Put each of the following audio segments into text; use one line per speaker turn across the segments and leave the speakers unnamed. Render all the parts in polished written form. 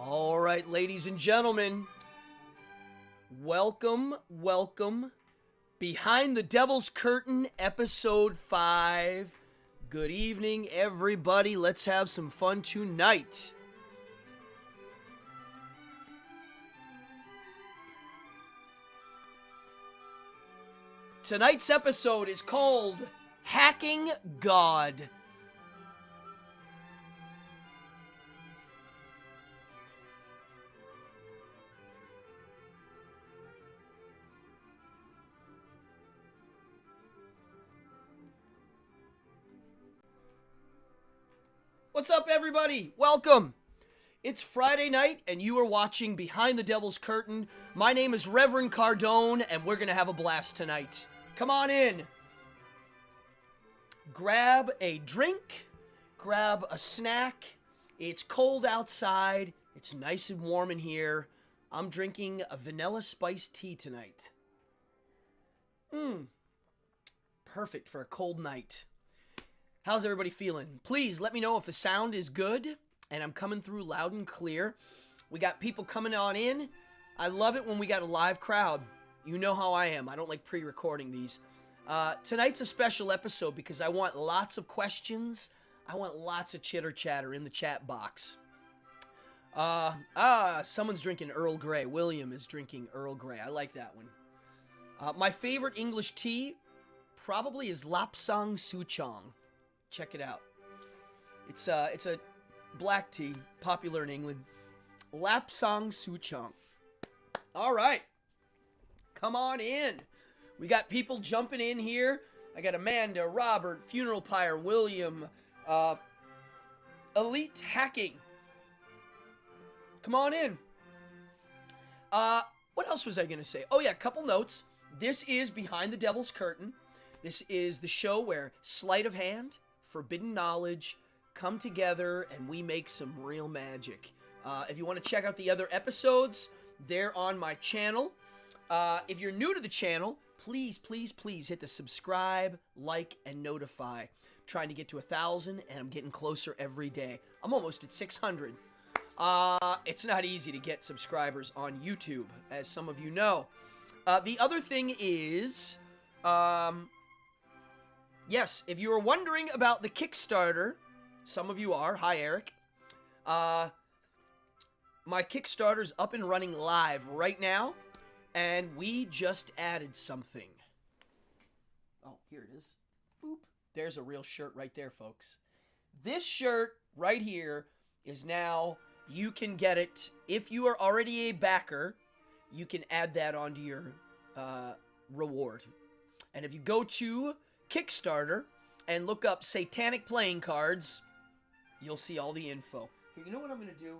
All right, ladies and gentlemen, welcome. Behind the Devil's Curtain, episode 5. Good evening, everybody. Let's have some fun tonight. Tonight's episode is called Hacking God. What's up, everybody? Welcome. It's Friday night, and you are watching Behind the Devil's Curtain. My name is Reverend Cardone, and we're going to have a blast tonight. Come on in. Grab a drink. Grab a snack. It's cold outside. It's nice and warm in here. I'm drinking a vanilla spiced tea tonight. Perfect for a cold night. How's everybody feeling? Please let me know if the sound is good and I'm coming through loud and clear. We got people coming on in. I love it when we got a live crowd. You know how I am. I don't like pre-recording these. Tonight's a special episode because I want lots of questions. I want lots of chitter-chatter in the chat box. Someone's drinking Earl Grey. William is drinking Earl Grey. I like that one. My favorite English tea probably is Lapsang Souchong. Check it out. It's a black tea, popular in England. Lapsang Souchong. All right. Come on in. We got people jumping in here. I got Amanda, Robert, Funeral Pyre, William, Elite Hacking. Come on in. What else was I going to say? Oh, yeah, a couple notes. This is Behind the Devil's Curtain. This is the show where sleight of hand, forbidden knowledge come together and we make some real magic. If you want to check out the other episodes, they're on my channel. If you're new to the channel, please hit the subscribe, like, and notify. I'm trying to get to 1,000 and I'm getting closer every day. I'm almost at 600. It's not easy to get subscribers on YouTube, as some of you know. The other thing is, yes, if you were wondering about the Kickstarter, some of you are. Hi, Eric. My Kickstarter's up and running live right now, and we just added something. Oh, here it is. Boop. There's a real shirt right there, folks. This shirt right here is now, you can get it. If you are already a backer, you can add that onto your reward. And if you go to Kickstarter and look up Satanic Playing Cards, you'll see all the info. Here, you know what I'm going to do?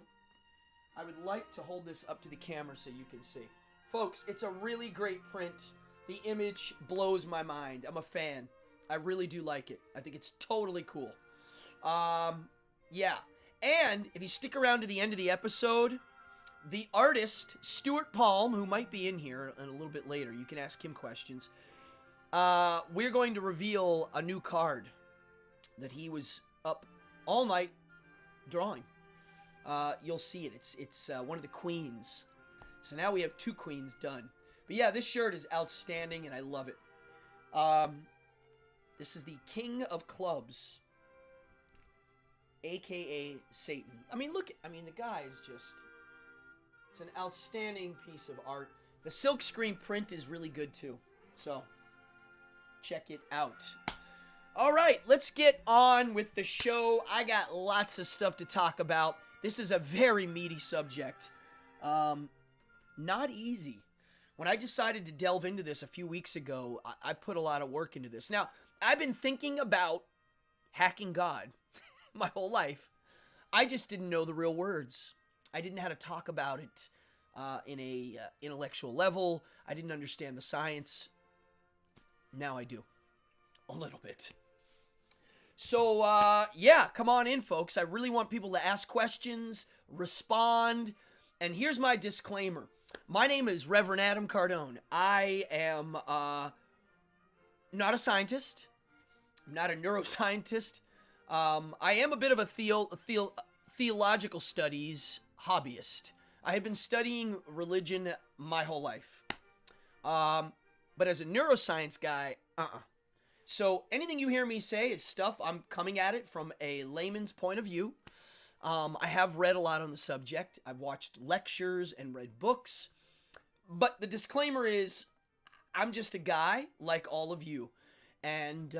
I would like to hold this up to the camera so you can see. Folks, it's a really great print. The image blows my mind. I'm a fan. I really do like it. I think it's totally cool. Yeah. And if you stick around to the end of the episode, the artist, Stuart Palm, who might be in here a little bit later, you can ask him questions. We're going to reveal a new card that he was up all night drawing. You'll see it. It's one of the queens. So now we have 2 queens done. But yeah, this shirt is outstanding and I love it. This is the King of Clubs, aka Satan. I mean, look, the guy is just, it's an outstanding piece of art. The silk screen print is really good too. So check it out. All right, let's get on with the show. I got lots of stuff to talk about. This is a very meaty subject. Not easy. When I decided to delve into this a few weeks ago, I put a lot of work into this. Now, I've been thinking about hacking God my whole life. I just didn't know the real words. I didn't know how to talk about it in a intellectual level. I didn't understand the science. Now I do. A little bit. So, yeah, come on in, folks. I really want people to ask questions, respond. And here's my disclaimer. My name is Reverend Adam Cardone. I am not a scientist. I'm not a neuroscientist. I am a bit of a theological studies hobbyist. I have been studying religion my whole life. But as a neuroscience guy, So anything you hear me say is stuff I'm coming at it from a layman's point of view. I have read a lot on the subject. I've watched lectures and read books. But the disclaimer is, I'm just a guy like all of you. And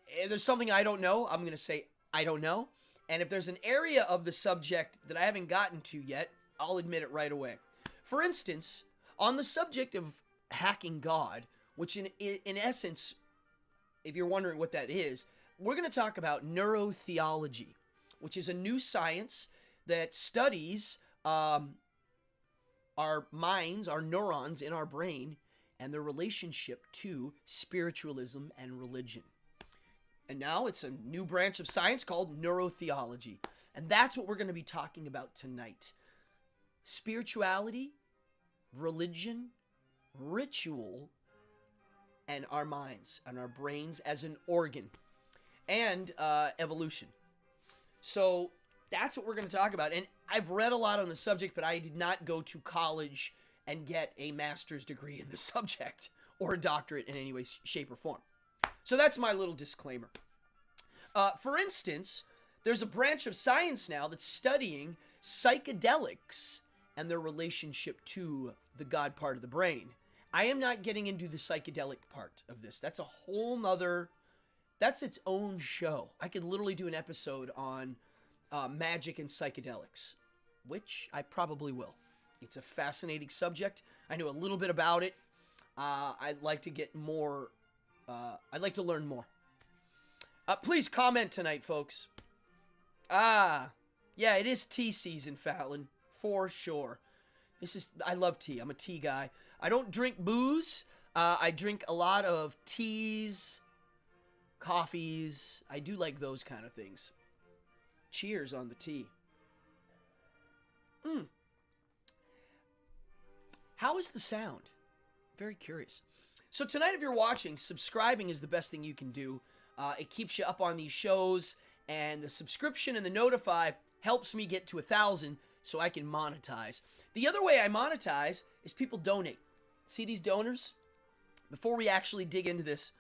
if there's something I don't know, I'm going to say I don't know. And if there's an area of the subject that I haven't gotten to yet, I'll admit it right away. For instance, on the subject of hacking God, which in essence, if you're wondering what that is, we're going to talk about neurotheology, which is a new science that studies our minds, our neurons in our brain, and their relationship to spiritualism and religion. And now it's a new branch of science called neurotheology. And that's what we're going to be talking about tonight. Spirituality, religion, ritual, and our minds and our brains as an organ, and evolution. So that's what we're going to talk about. And I've read a lot on the subject, but I did not go to college and get a master's degree in the subject or a doctorate in any way, shape, or form. So that's my little disclaimer. For instance, there's a branch of science now that's studying psychedelics and their relationship to the God part of the brain. I am not getting into the psychedelic part of this. That's a whole nother, that's its own show. I could literally do an episode on magic and psychedelics, which I probably will. It's a fascinating subject. I know a little bit about it. I'd like to get more, I'd like to learn more. Please comment tonight, folks. Yeah, it is tea season, Fallon, for sure. I love tea. I'm a tea guy. I don't drink booze. I drink a lot of teas, coffees. I do like those kind of things. Cheers on the tea. How is the sound? Very curious. So tonight, if you're watching, subscribing is the best thing you can do. It keeps you up on these shows, and the subscription and the notify helps me get to 1,000 so I can monetize. The other way I monetize is people donate. See these donors? Before we actually dig into this,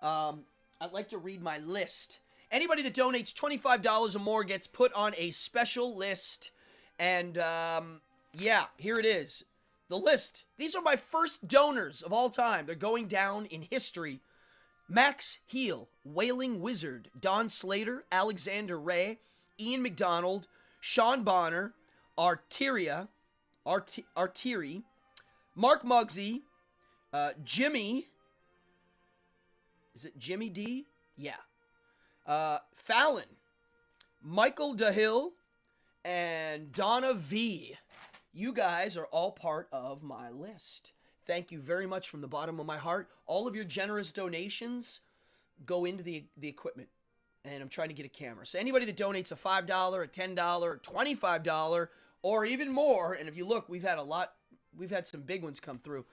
I'd like to read my list. Anybody that donates $25 or more gets put on a special list. And, yeah, here it is. The list. These are my first donors of all time. They're going down in history. Max Heel, Wailing Wizard, Don Slater, Alexander Ray, Ian McDonald, Sean Bonner, Artery, Mark Muggsy, Jimmy, is it Jimmy D? Yeah. Fallon, Michael DeHill, and Donna V. You guys are all part of my list. Thank you very much from the bottom of my heart. All of your generous donations go into the equipment. And I'm trying to get a camera. So anybody that donates a $5, a $10, $25, or even more, and if you look, we've had some big ones come through.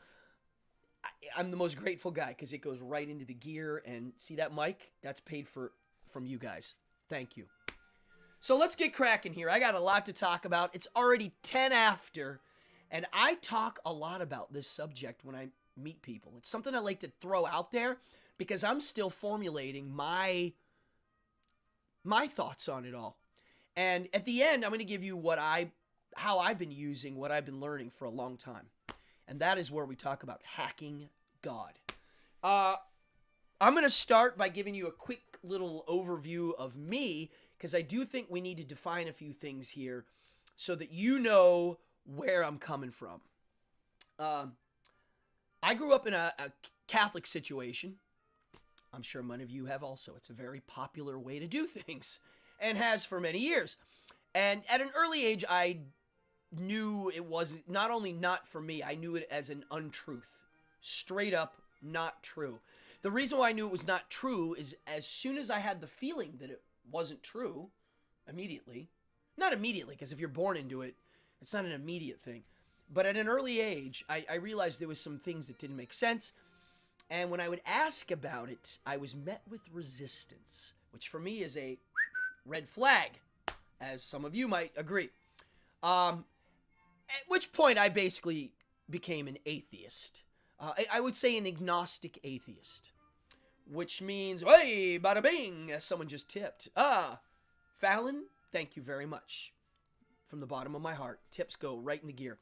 I'm the most grateful guy because it goes right into the gear. And see that mic? That's paid for from you guys. Thank you. So let's get cracking here. I got a lot to talk about. It's already 10 after, and I talk a lot about this subject when I meet people. It's something I like to throw out there because I'm still formulating my thoughts on it all. And at the end, I'm going to give you how I've been using what I've been learning for a long time. And that is where we talk about hacking God. I'm going to start by giving you a quick little overview of me, because I do think we need to define a few things here so that you know where I'm coming from. I grew up in a Catholic situation. I'm sure many of you have also. It's a very popular way to do things, and has for many years. And at an early age, I knew it was not only not for me, I knew it as an untruth. Straight up not true. The reason why I knew it was not true is as soon as I had the feeling that it wasn't true, immediately, not immediately, because if you're born into it, it's not an immediate thing. But at an early age, I realized there was some things that didn't make sense. And when I would ask about it, I was met with resistance, which for me is a red flag, as some of you might agree. At which point I basically became an atheist. I would say an agnostic atheist. Which means, hey, bada bing, someone just tipped. Fallon, thank you very much. From the bottom of my heart. Tips go right in the gear.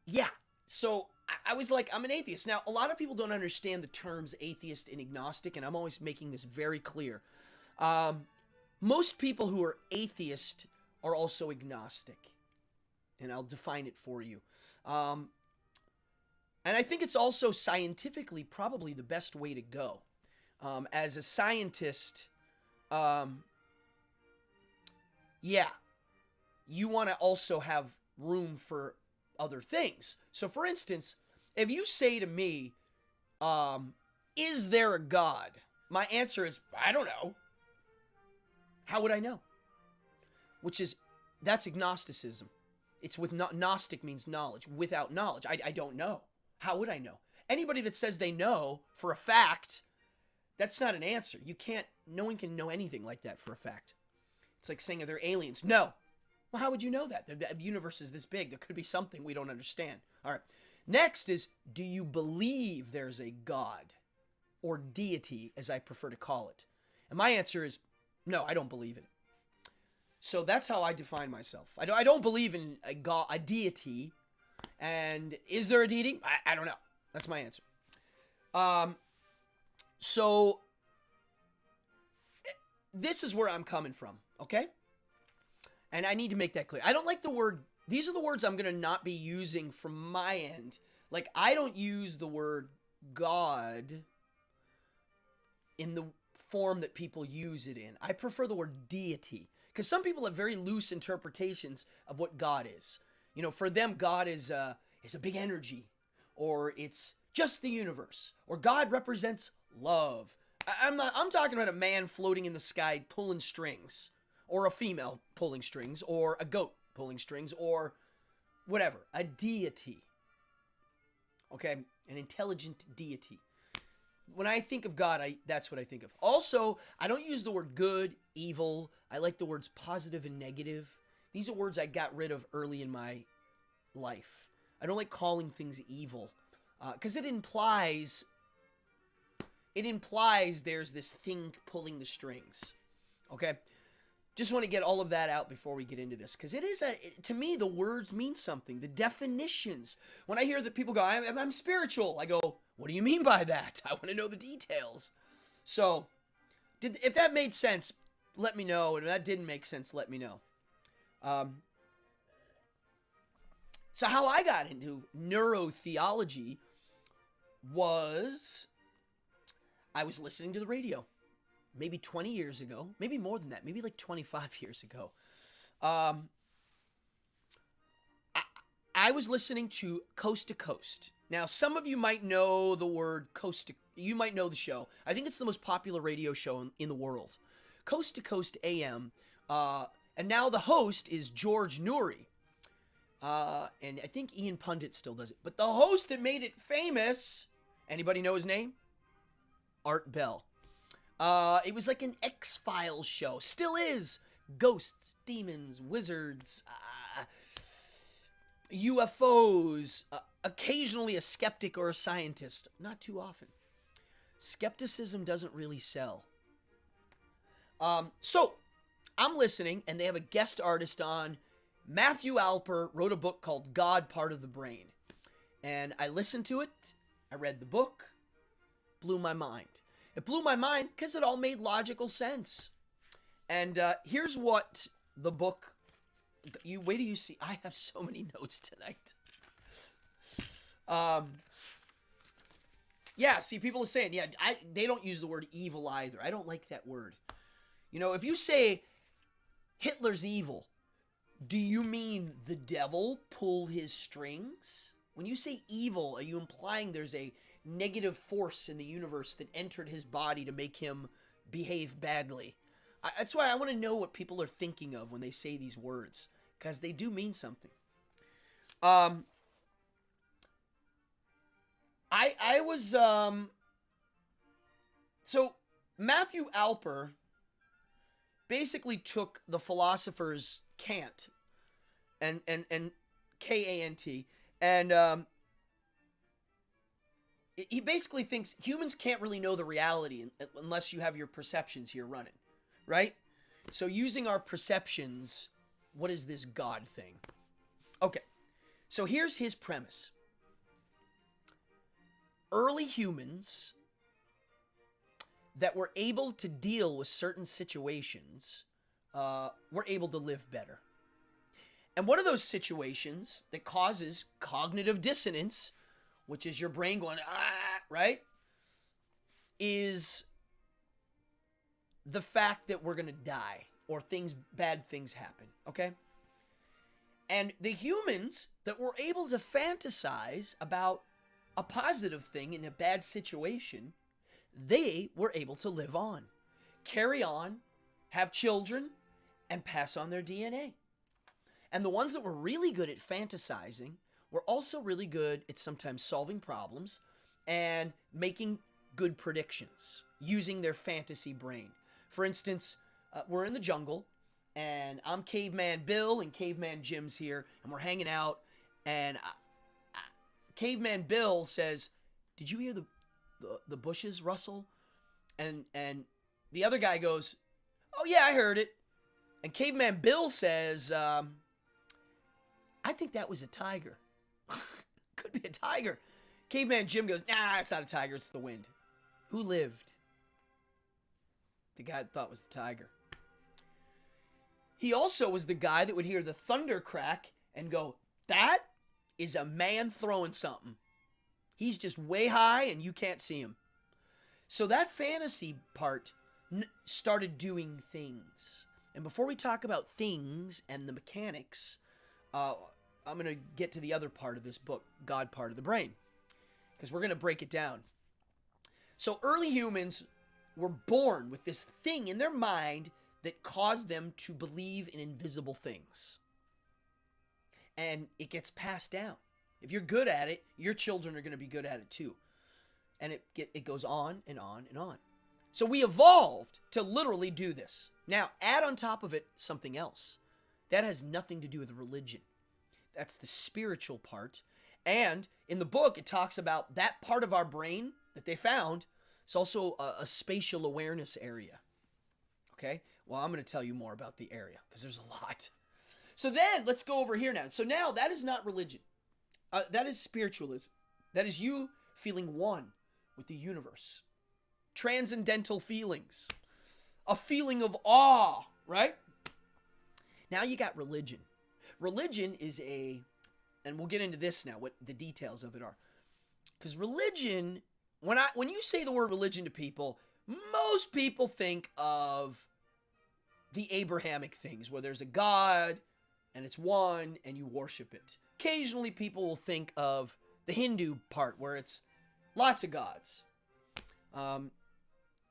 Yeah, so I was like, I'm an atheist. Now, a lot of people don't understand the terms atheist and agnostic, and I'm always making this very clear. Most people who are atheist are also agnostic, and I'll define it for you. And I think it's also scientifically probably the best way to go. As a scientist, yeah, you want to also have room for other things. So, for instance, if you say to me, is there a God? My answer is, I don't know. How would I know? That's agnosticism. It's with gnostic means knowledge. Without knowledge, I don't know. How would I know? Anybody that says they know for a fact, that's not an answer. No one can know anything like that for a fact. It's like saying, are there aliens? No. Well, how would you know that? The universe is this big. There could be something we don't understand. All right. Next is, do you believe there's a God? Or deity, as I prefer to call it. And my answer is, no, I don't believe in it. So that's how I define myself. I don't believe in a God, a deity. And is there a deity? I don't know. That's my answer. So this is where I'm coming from, okay? And I need to make that clear. I don't like the word, these are the words I'm going to not be using from my end. Like, I don't use the word God in the form that people use it in. I prefer the word deity. Because some people have very loose interpretations of what God is. You know, for them, God is a big energy. Or it's just the universe. Or God represents love. I'm talking about a man floating in the sky pulling strings. Or a female pulling strings. Or a goat pulling strings. Or whatever. A deity. Okay? An intelligent deity. When I think of God, that's what I think of. Also, I don't use the word good, evil. I like the words positive and negative. These are words I got rid of early in my life. I don't like calling things evil. Because it implies there's this thing pulling the strings. Okay? Just want to get all of that out before we get into this. Because to me, the words mean something. The definitions. When I hear that people go, I'm spiritual, I go, what do you mean by that? I want to know the details. So, if that made sense, let me know. And if that didn't make sense, let me know. So how I got into neurotheology was I was listening to the radio. Maybe 20 years ago, maybe more than that, maybe like 25 years ago. I was listening to Coast to Coast. Now, some of you might know the word you might know the show. I think it's the most popular radio show in the world. Coast to Coast AM. And now the host is George Noory. And I think Ian Pundit still does it. But the host that made it famous, anybody know his name? Art Bell. It was like an X-Files show. Still is. Ghosts, demons, wizards, UFOs, occasionally a skeptic or a scientist. Not too often. Skepticism doesn't really sell. So, I'm listening, and they have a guest artist on. Matthew Alper wrote a book called God, Part of the Brain. And I listened to it. I read the book. Blew my mind. It blew my mind because it all made logical sense. And here's what the book... wait till you see. I have so many notes tonight. Yeah, see, people are saying, yeah, they don't use the word evil either. I don't like that word. You know, if you say Hitler's evil, do you mean the devil pulled his strings? When you say evil, are you implying there's a negative force in the universe that entered his body to make him behave badly? That's why I want to know what people are thinking of when they say these words, because they do mean something. I was so Matthew Alper basically took the philosophers Kant and Kant, and he basically thinks humans can't really know the reality unless you have your perceptions here running, right? So using our perceptions, what is this God thing? Okay, so here's his premise. Early humans that were able to deal with certain situations were able to live better. And one of those situations that causes cognitive dissonance, which is your brain going, right, is the fact that we're going to die or bad things happen, okay? And the humans that were able to fantasize about a positive thing in a bad situation, they were able to live on, carry on, have children, and pass on their DNA. And the ones that were really good at fantasizing were also really good at sometimes solving problems and making good predictions using their fantasy brain. For instance, we're in the jungle, and I'm Caveman Bill, and Caveman Jim's here, and we're hanging out, and Caveman Bill says, "Did you hear the bushes rustle?" And the other guy goes, "Oh yeah, I heard it." And Caveman Bill says, "I think that was a tiger." Could be a tiger. Caveman Jim goes, "Nah, it's not a tiger, it's the wind." Who lived? The guy that thought was the tiger. He also was the guy that would hear the thunder crack and go, "That is a man throwing something. He's just way high and you can't see him." So that fantasy part started doing things. And before we talk about things and the mechanics, I'm going to get to the other part of this book, God part of the brain, because we're going to break it down. So early humans were born with this thing in their mind that caused them to believe in invisible things. And it gets passed down. If you're good at it, your children are going to be good at it too. And it goes on and on and on. So we evolved to literally do this. Now, add on top of it something else. That has nothing to do with religion. That's the spiritual part. And in the book, it talks about that part of our brain that they found. It's also a spatial awareness area. Okay? Well, I'm going to tell you more about the area because there's a lot. So then, let's go over here now. So now, that is not religion. That is spiritualism. That is you feeling one with the universe. Transcendental feelings. A feeling of awe, right? Now you got religion. Religion is and we'll get into this now, what the details of it are. Because religion, when you say the word religion to people, most people think of the Abrahamic things, where there's a God, and it's one, and you worship it. Occasionally, people will think of the Hindu part, where it's lots of gods.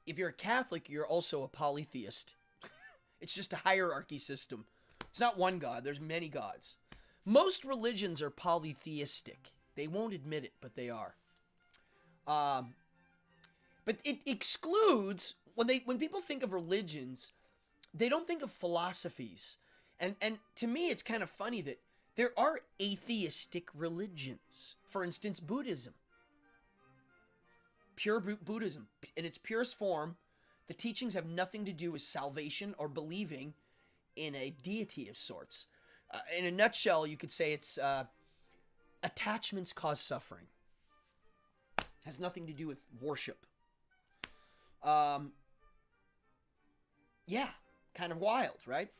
If you're a Catholic, you're also a polytheist. It's just a hierarchy system. It's not one God. There's many gods. Most religions are polytheistic. They won't admit it, but they are. But it excludes, when people think of religions, they don't think of philosophies. And to me, it's kind of funny that there are atheistic religions. For instance, Buddhism. Pure Buddhism. In its purest form, the teachings have nothing to do with salvation or believing in a deity of sorts. In a nutshell, you could say it's attachments cause suffering. Has nothing to do with worship. Yeah, kind of wild, right?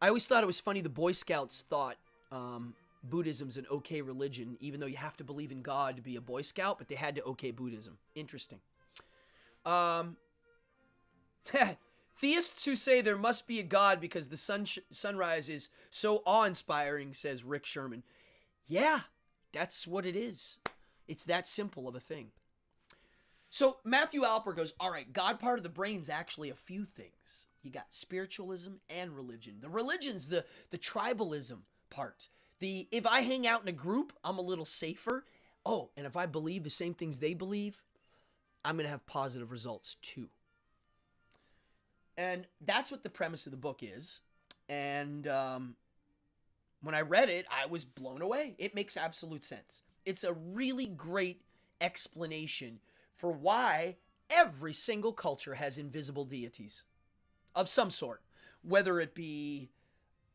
I always thought it was funny the Boy Scouts thought Buddhism's an okay religion, even though you have to believe in God to be a Boy Scout, but they had to okay Buddhism. Interesting. Theists who say there must be a God because the sunrise is so awe-inspiring, says Rick Sherman. Yeah, that's what it is. It's that simple of a thing. So Matthew Alper goes, all right, God part of the brain's actually a few things. You got spiritualism and religion. The religion's the tribalism part. If I hang out in a group, I'm a little safer. Oh, and if I believe the same things they believe, I'm going to have positive results too. And that's what the premise of the book is. And when I read it, I was blown away. It makes absolute sense. It's a really great explanation for why every single culture has invisible deities of some sort, whether it be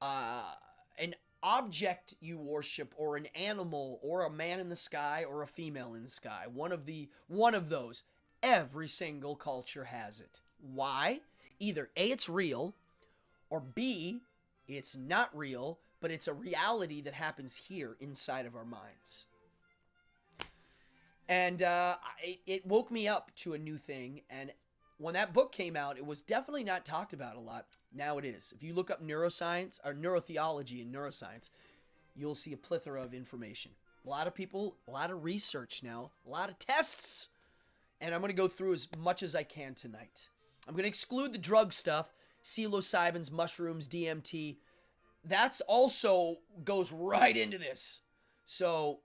an object you worship, or an animal, or a man in the sky, or a female in the sky. One of those. Every single culture has it. Why? Either A, it's real, or B, it's not real, but it's a reality that happens here inside of our minds. And it woke me up to a new thing. And when that book came out, it was definitely not talked about a lot. Now it is. If you look up neuroscience or neurotheology and neuroscience, you'll see a plethora of information. A lot of people, a lot of research now, a lot of tests. And I'm going to go through as much as I can tonight. I'm going to exclude the drug stuff, psilocybins, mushrooms, DMT. That's also goes right into this. So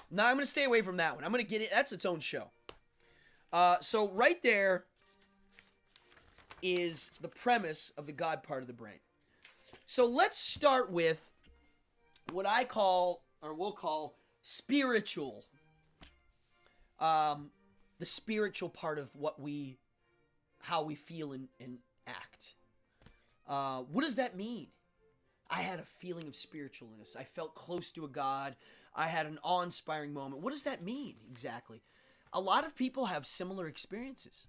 now I'm going to stay away from that one. I'm going to get it. That's its own show. So right there is the premise of the God part of the brain. So let's start with what I call, or we'll call, spiritual. The spiritual part of how we feel and act. What does that mean? I had a feeling of spiritualness. I felt close to a God. I had an awe-inspiring moment. What does that mean exactly? A lot of people have similar experiences.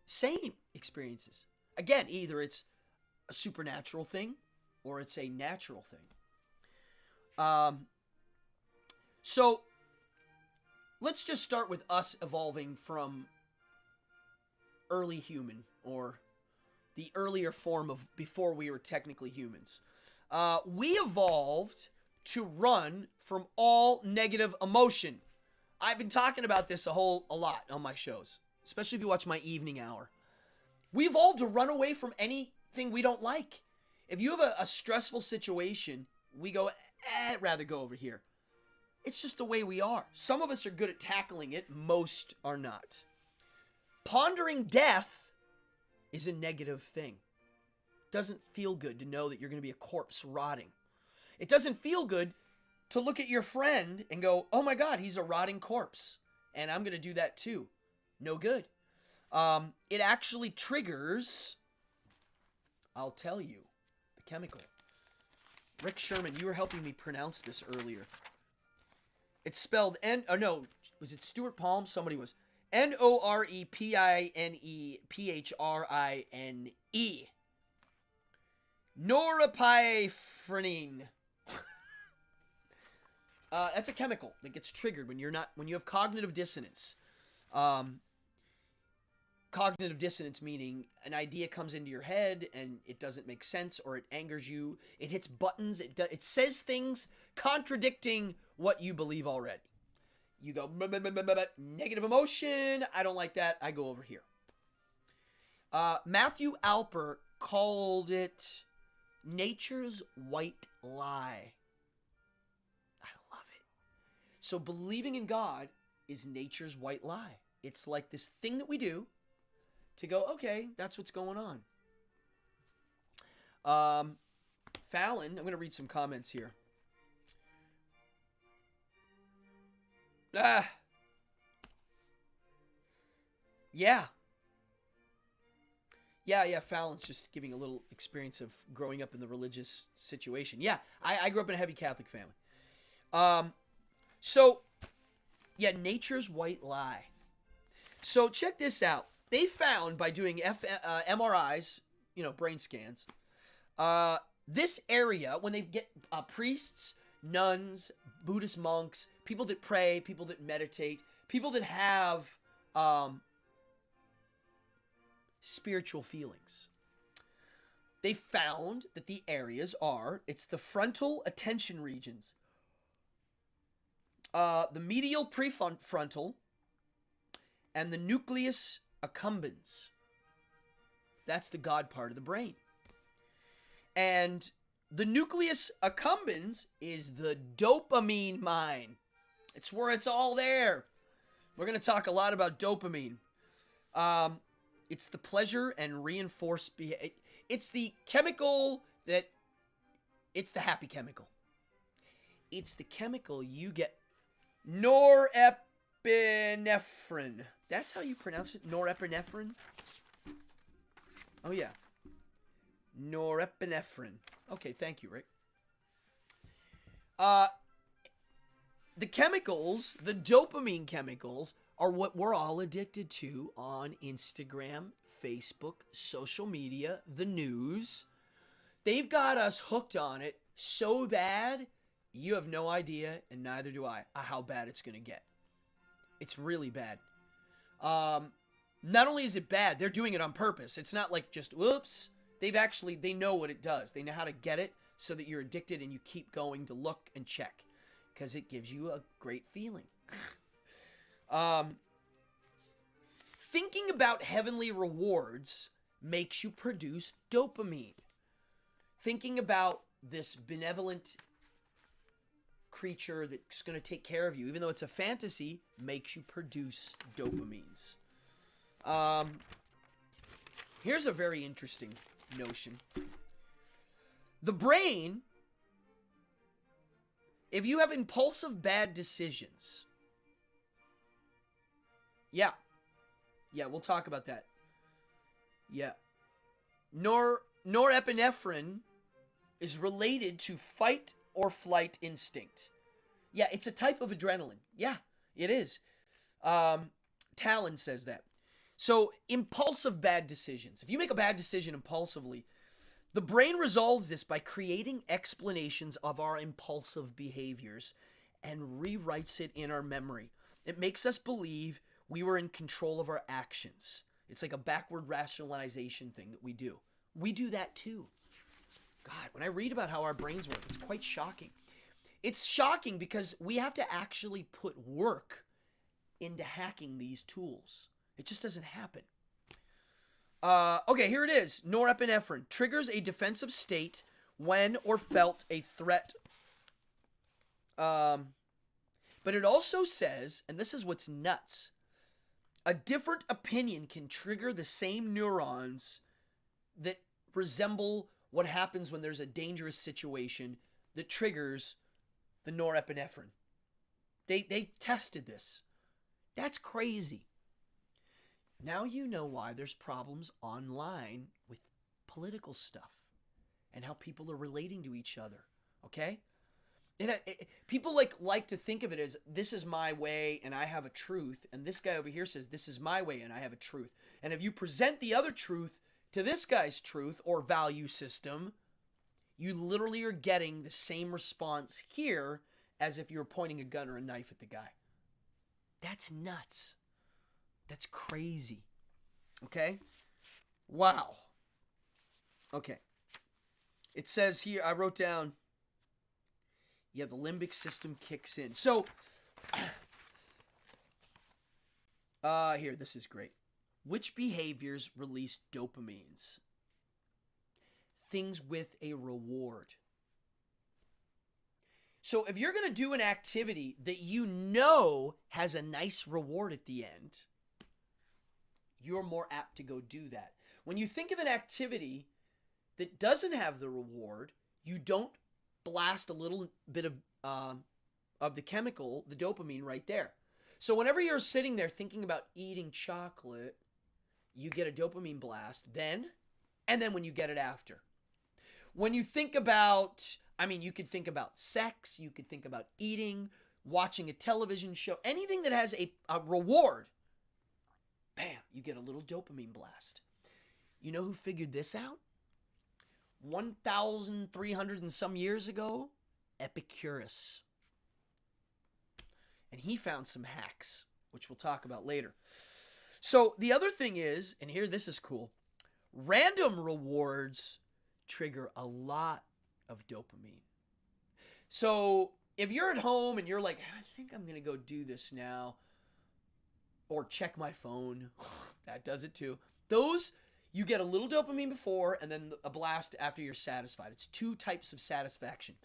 Same experiences. Again, either it's a supernatural thing or it's a natural thing. So let's just start with us evolving from early human, or the earlier form of before we were technically humans. We evolved to run from all negative emotion. I've been talking about this a lot on my shows, especially if you watch my evening hour. We evolved to run away from anything we don't like. If you have a stressful situation, we go, I'd rather go over here. It's just the way we are. Some of us are good at tackling it. Most are not. Pondering death is a negative thing. Doesn't feel good to know that you're going to be a corpse rotting. It doesn't feel good to look at your friend and go, oh my God, he's a rotting corpse. And I'm going to do that too. No good. It actually triggers, I'll tell you, the chemical. Rick Sherman, you were helping me pronounce this earlier. It's spelled was it Stuart Palm? Somebody was. Norepinephrine. Norepinephrine. That's a chemical that gets triggered when you have cognitive dissonance. Cognitive dissonance meaning an idea comes into your head and it doesn't make sense, or it angers you. It hits buttons. It says things contradicting what you believe already. You go, negative emotion. I don't like that. I go over here. Matthew Alper called it nature's white lie. I love it. So believing in God is nature's white lie. It's like this thing that we do to go, okay, that's what's going on. Fallon, I'm going to read some comments here. Yeah, Fallon's just giving a little experience of growing up in the religious situation. Yeah, I grew up in a heavy Catholic family. Nature's white lie. So check this out. They found by doing MRIs, brain scans, this area, when they get priests, nuns, Buddhist monks, people that pray, people that meditate, people that have spiritual feelings. They found that the areas it's the frontal attention regions, the medial prefrontal, and the nucleus accumbens. That's the God part of the brain. And the nucleus accumbens is the dopamine mine. It's where it's all there. We're going to talk a lot about dopamine. It's the pleasure and reinforced it's the chemical that it's the happy chemical. It's the chemical you get. Norepinephrine. That's how you pronounce it? Norepinephrine? Oh, yeah. Norepinephrine. Okay, thank you, Rick. The chemicals, the dopamine chemicals, are what we're all addicted to on Instagram, Facebook, social media, the news. They've got us hooked on it so bad, you have no idea, and neither do I, how bad it's going to get. It's really bad. Not only is it bad, they're doing it on purpose. It's not like just, whoops. They know what it does. They know how to get it so that you're addicted and you keep going to look and check because it gives you a great feeling. Thinking about heavenly rewards makes you produce dopamine. Thinking about this benevolent creature that's going to take care of you, even though it's a fantasy, makes you produce dopamines. Here's a very interesting notion. The brain, if you have impulsive bad decisions, yeah, we'll talk about that. Yeah. Norepinephrine is related to fight or flight instinct. Yeah, it's a type of adrenaline. Yeah, it is. Talon says that. So, impulsive bad decisions. If you make a bad decision impulsively, the brain resolves this by creating explanations of our impulsive behaviors and rewrites it in our memory. It makes us believe we were in control of our actions. It's like a backward rationalization thing that we do. We do that too. God, when I read about how our brains work, it's quite shocking. It's shocking because we have to actually put work into hacking these tools. It just doesn't happen. Okay, here it is. Norepinephrine triggers a defensive state when or felt a threat. But it also says, and this is what's nuts, a different opinion can trigger the same neurons that resemble what happens when there's a dangerous situation that triggers the norepinephrine. They tested this. That's crazy. Now you know why there's problems online with political stuff and how people are relating to each other, okay? And people like to think of it as this is my way and I have a truth, and this guy over here says this is my way and I have a truth. And if you present the other truth to this guy's truth or value system, you literally are getting the same response here as if you were pointing a gun or a knife at the guy. That's nuts. That's crazy. Okay? Wow. Okay. It says here, I wrote down, yeah, the limbic system kicks in. So, here, this is great. Which behaviors release dopamines? Things with a reward. So if you're going to do an activity that you know has a nice reward at the end, you're more apt to go do that. When you think of an activity that doesn't have the reward, you don't blast a little bit of the chemical, the dopamine, right there. So whenever you're sitting there thinking about eating chocolate, you get a dopamine blast then, and then when you get it after. When you think about, you could think about sex, you could think about eating, watching a television show, anything that has a reward, bam, you get a little dopamine blast. You know who figured this out? 1,300 and some years ago, Epicurus. And he found some hacks, which we'll talk about later. So the other thing is, and here this is cool, random rewards trigger a lot of dopamine. So if you're at home and you're like, I think I'm going to go do this now, or check my phone, that does it too. Those, you get a little dopamine before and then a blast after you're satisfied. It's two types of satisfaction.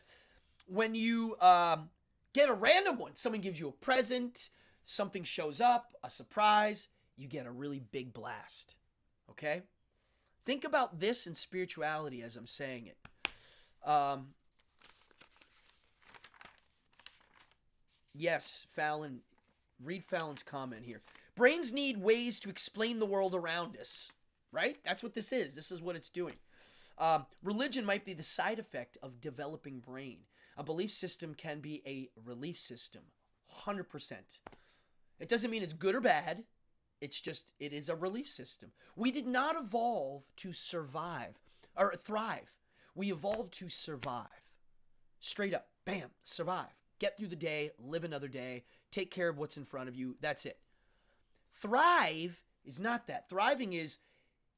When you get a random one, someone gives you a present, something shows up, a surprise, you get a really big blast. Okay? Think about this in spirituality as I'm saying it. Yes, Fallon. Read Fallon's comment here. Brains need ways to explain the world around us. Right? That's what this is. This is what it's doing. Religion might be the side effect of developing brain. A belief system can be a relief system. 100%. It doesn't mean it's good or bad. It's just, it is a relief system. We did not evolve to survive or thrive. We evolved to survive. Straight up. Bam. Survive. Get through the day. Live another day. Take care of what's in front of you. That's it. Thrive is not that. Thriving is,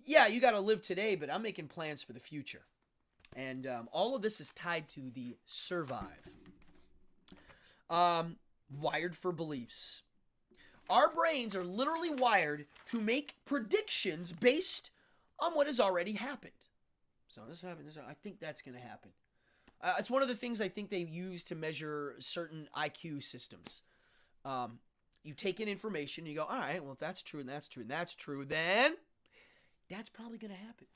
yeah, you got to live today, but I'm making plans for the future. And all of this is tied to the survive. Wired for beliefs. Our brains are literally wired to make predictions based on what has already happened. So this happened. I think that's going to happen. It's one of the things I think they use to measure certain IQ systems. You take in information, and you go, all right, well, if that's true, and that's true, and that's true, then that's probably going to happen.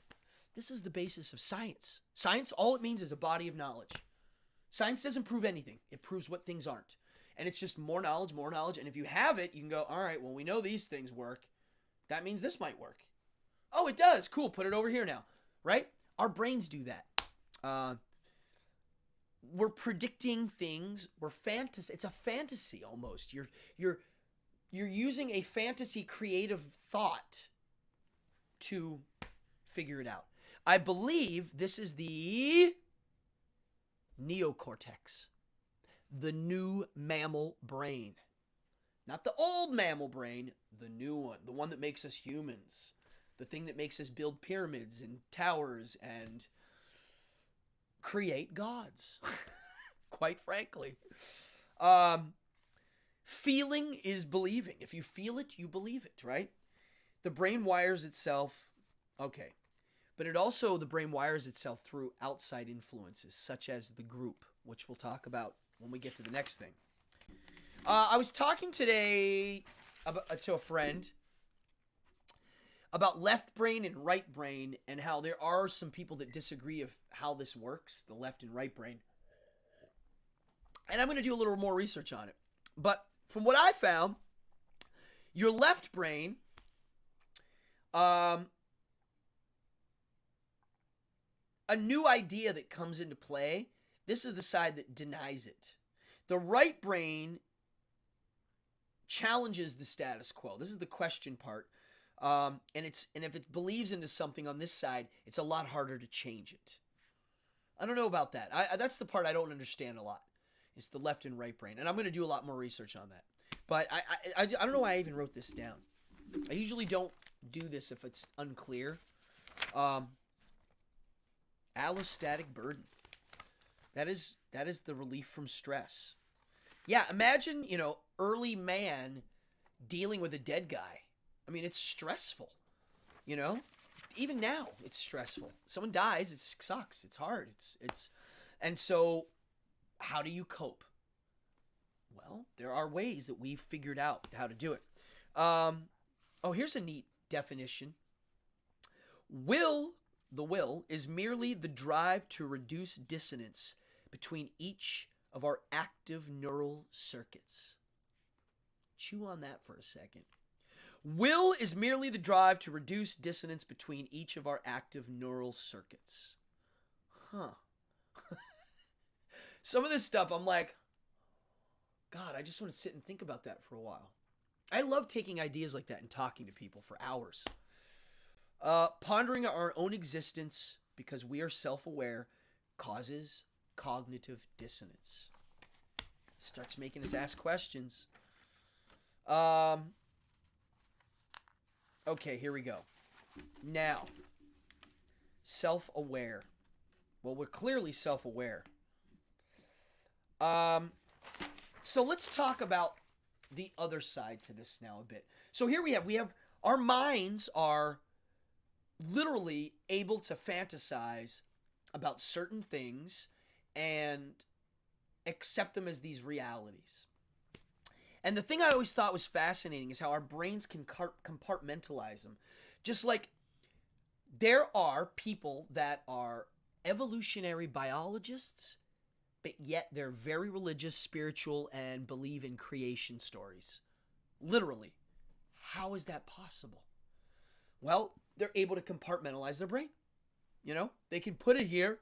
This is the basis of science. Science, all it means is a body of knowledge. Science doesn't prove anything. It proves what things aren't. And it's just more knowledge, more knowledge. And if you have it, you can go, all right, well, we know these things work. That means this might work. Oh, it does. Cool. Put it over here now. Right? Our brains do that. We're predicting things. We're fantasy. It's a fantasy almost. You're using a fantasy creative thought to figure it out. I believe this is the neocortex. The new mammal brain. Not the old mammal brain, the new one. The one that makes us humans. The thing that makes us build pyramids and towers and create gods. Quite frankly. Feeling is believing. If you feel it, you believe it, right? The brain wires itself. Okay. But the brain wires itself through outside influences, such as the group, which we'll talk about when we get to the next thing. I was talking today to a friend about left brain and right brain and how there are some people that disagree of how this works, the left and right brain. And I'm going to do a little more research on it. But from what I found, your left brain, a new idea that comes into play, this is the side that denies it. The right brain challenges the status quo. This is the question part. And if it believes into something on this side, it's a lot harder to change it. I don't know about that. That's the part I don't understand a lot. It's the left and right brain. And I'm going to do a lot more research on that. But I don't know why I even wrote this down. I usually don't do this if it's unclear. Allostatic burden. That is the relief from stress. Yeah, imagine, early man dealing with a dead guy. I mean, it's stressful, Even now, it's stressful. Someone dies, it sucks. It's hard. And so how do you cope? Well, there are ways that we've figured out how to do it. Here's a neat definition. The will is merely the drive to reduce dissonance between each of our active neural circuits. Chew on that for a second. Will is merely the drive to reduce dissonance between each of our active neural circuits. Huh. Some of this stuff, I'm like, God, I just want to sit and think about that for a while. I love taking ideas like that and talking to people for hours. Pondering our own existence because we are self-aware causes cognitive dissonance. Starts making us ask questions. Okay, here we go. Now, self-aware. Well, we're clearly self-aware. So let's talk about the other side to this now a bit. So here we have our minds are literally able to fantasize about certain things and accept them as these realities. And the thing I always thought was fascinating is how our brains can compartmentalize them. Just like there are people that are evolutionary biologists, but yet they're very religious, spiritual, and believe in creation stories. Literally. How is that possible? Well, they're able to compartmentalize their brain. You know, they can put it here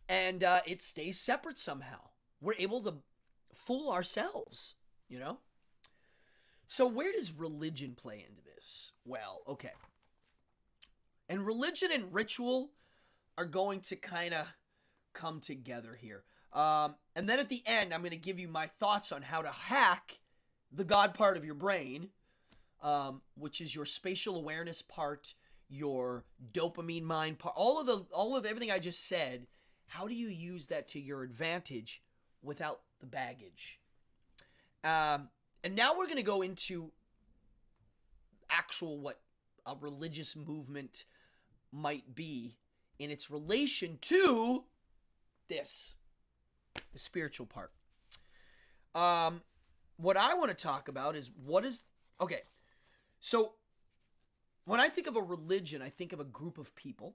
and it stays separate somehow. We're able to fool ourselves, you know? So where does religion play into this? Well, okay. And religion and ritual are going to kind of come together here. And then at the end, I'm going to give you my thoughts on how to hack the God part of your brain, which is your spatial awareness part, your dopamine mind part, all of everything I just said. How do you use that to your advantage without the baggage? And now we're going to go into actual what a religious movement might be in its relation to this, the spiritual part. What I want to talk about is okay, so when I think of a religion, I think of a group of people,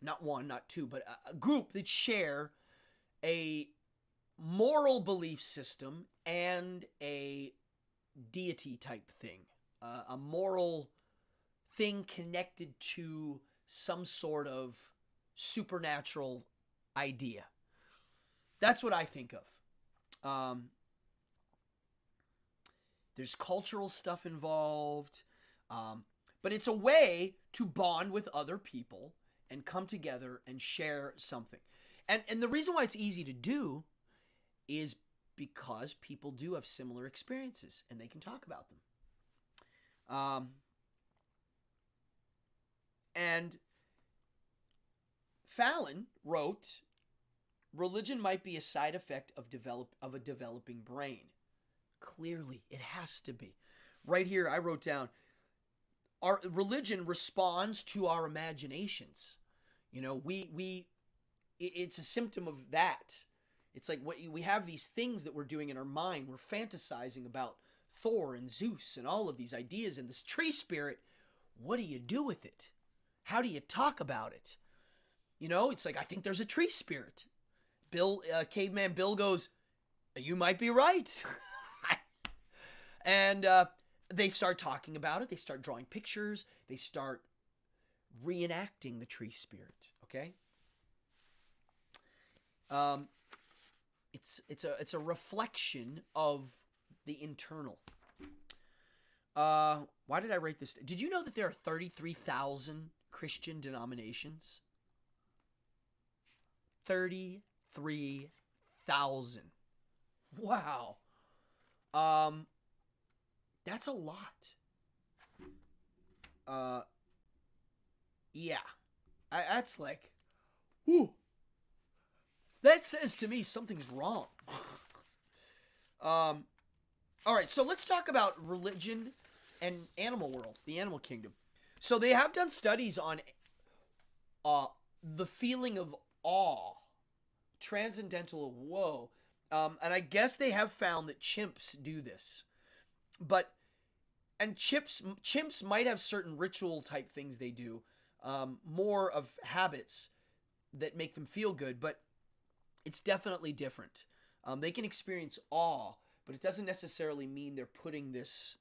not one, not two, but a group that share a moral belief system and a deity type thing, a moral thing connected to some sort of supernatural idea. That's what I think of. There's cultural stuff involved, but it's a way to bond with other people and come together and share something. And the reason why it's easy to do is because people do have similar experiences and they can talk about them. And Fallon wrote, religion might be a side effect of a developing brain. Clearly, it has to be. Right here, I wrote down, our religion responds to our imaginations. You know, it's a symptom of that. It's like we have these things that we're doing in our mind. We're fantasizing about Thor and Zeus and all of these ideas and this tree spirit. What do you do with it? How do you talk about it? You know, it's like, I think there's a tree spirit. Caveman Bill goes, you might be right. And they start talking about it. They start drawing pictures. They start reenacting the tree spirit. Okay? It's a reflection of the internal. Why did I write this? Did you know that there are 33,000 Christian denominations? 33,000. Wow. That's a lot. Yeah. That's like, whew. That says to me something's wrong. All right, so let's talk about religion and animal world, the animal kingdom. So they have done studies on the feeling of awe, transcendental whoa. And I guess they have found that chimps do this. And chimps might have certain ritual type things they do, more of habits that make them feel good, but it's definitely different. They can experience awe, but it doesn't necessarily mean they're putting this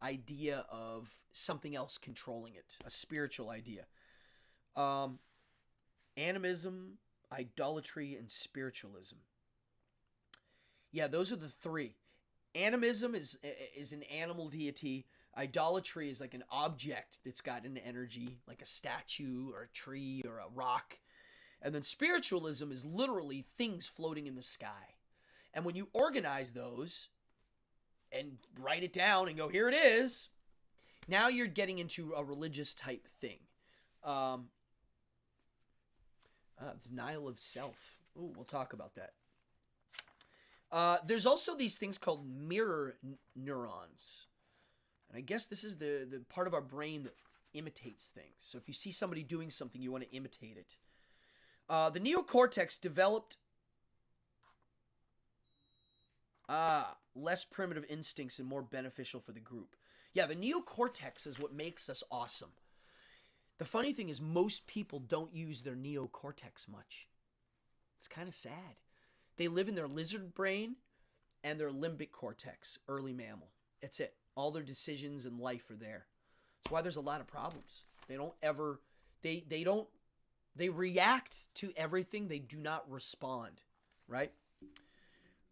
idea of something else controlling it, a spiritual idea. Animism, idolatry, and spiritualism. Yeah, those are the three. Animism is an animal deity. Idolatry is like an object that's got an energy, like a statue or a tree or a rock. And then spiritualism is literally things floating in the sky. And when you organize those and write it down and go, here it is, now you're getting into a religious type thing. Denial of self. Ooh, we'll talk about that. There's also these things called mirror neurons. And I guess this is the part of our brain that imitates things. So if you see somebody doing something, you want to imitate it. The neocortex developed less primitive instincts and more beneficial for the group. Yeah, the neocortex is what makes us awesome. The funny thing is most people don't use their neocortex much. It's kind of sad. They live in their lizard brain and their limbic cortex, early mammal. That's it. All their decisions in life are there. That's why there's a lot of problems. They don't ever, they react to everything. They do not respond, right?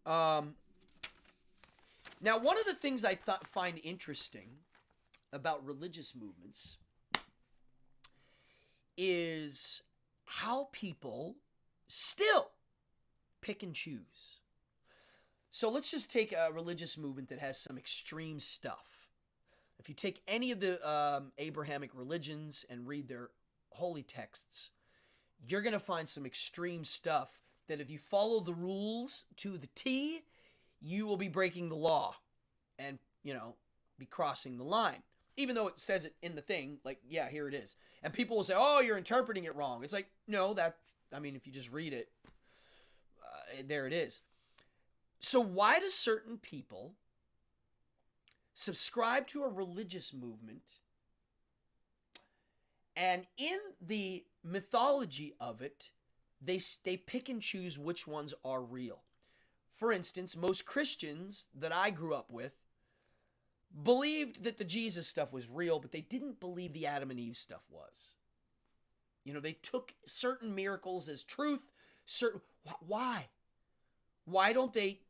Now, one of the things I find interesting about religious movements is how people still pick and choose. So let's just take a religious movement that has some extreme stuff. If you take any of the Abrahamic religions and read their holy texts, you're going to find some extreme stuff that if you follow the rules to the T, you will be breaking the law and, be crossing the line. Even though it says it in the thing, like, yeah, here it is. And people will say, oh, you're interpreting it wrong. It's like, no, if you just read it, there it is. So why do certain people subscribe to a religious movement and in the mythology of it, they pick and choose which ones are real? For instance, most Christians that I grew up with believed that the Jesus stuff was real, but they didn't believe the Adam and Eve stuff was. They took certain miracles as truth. Why? Why don't they,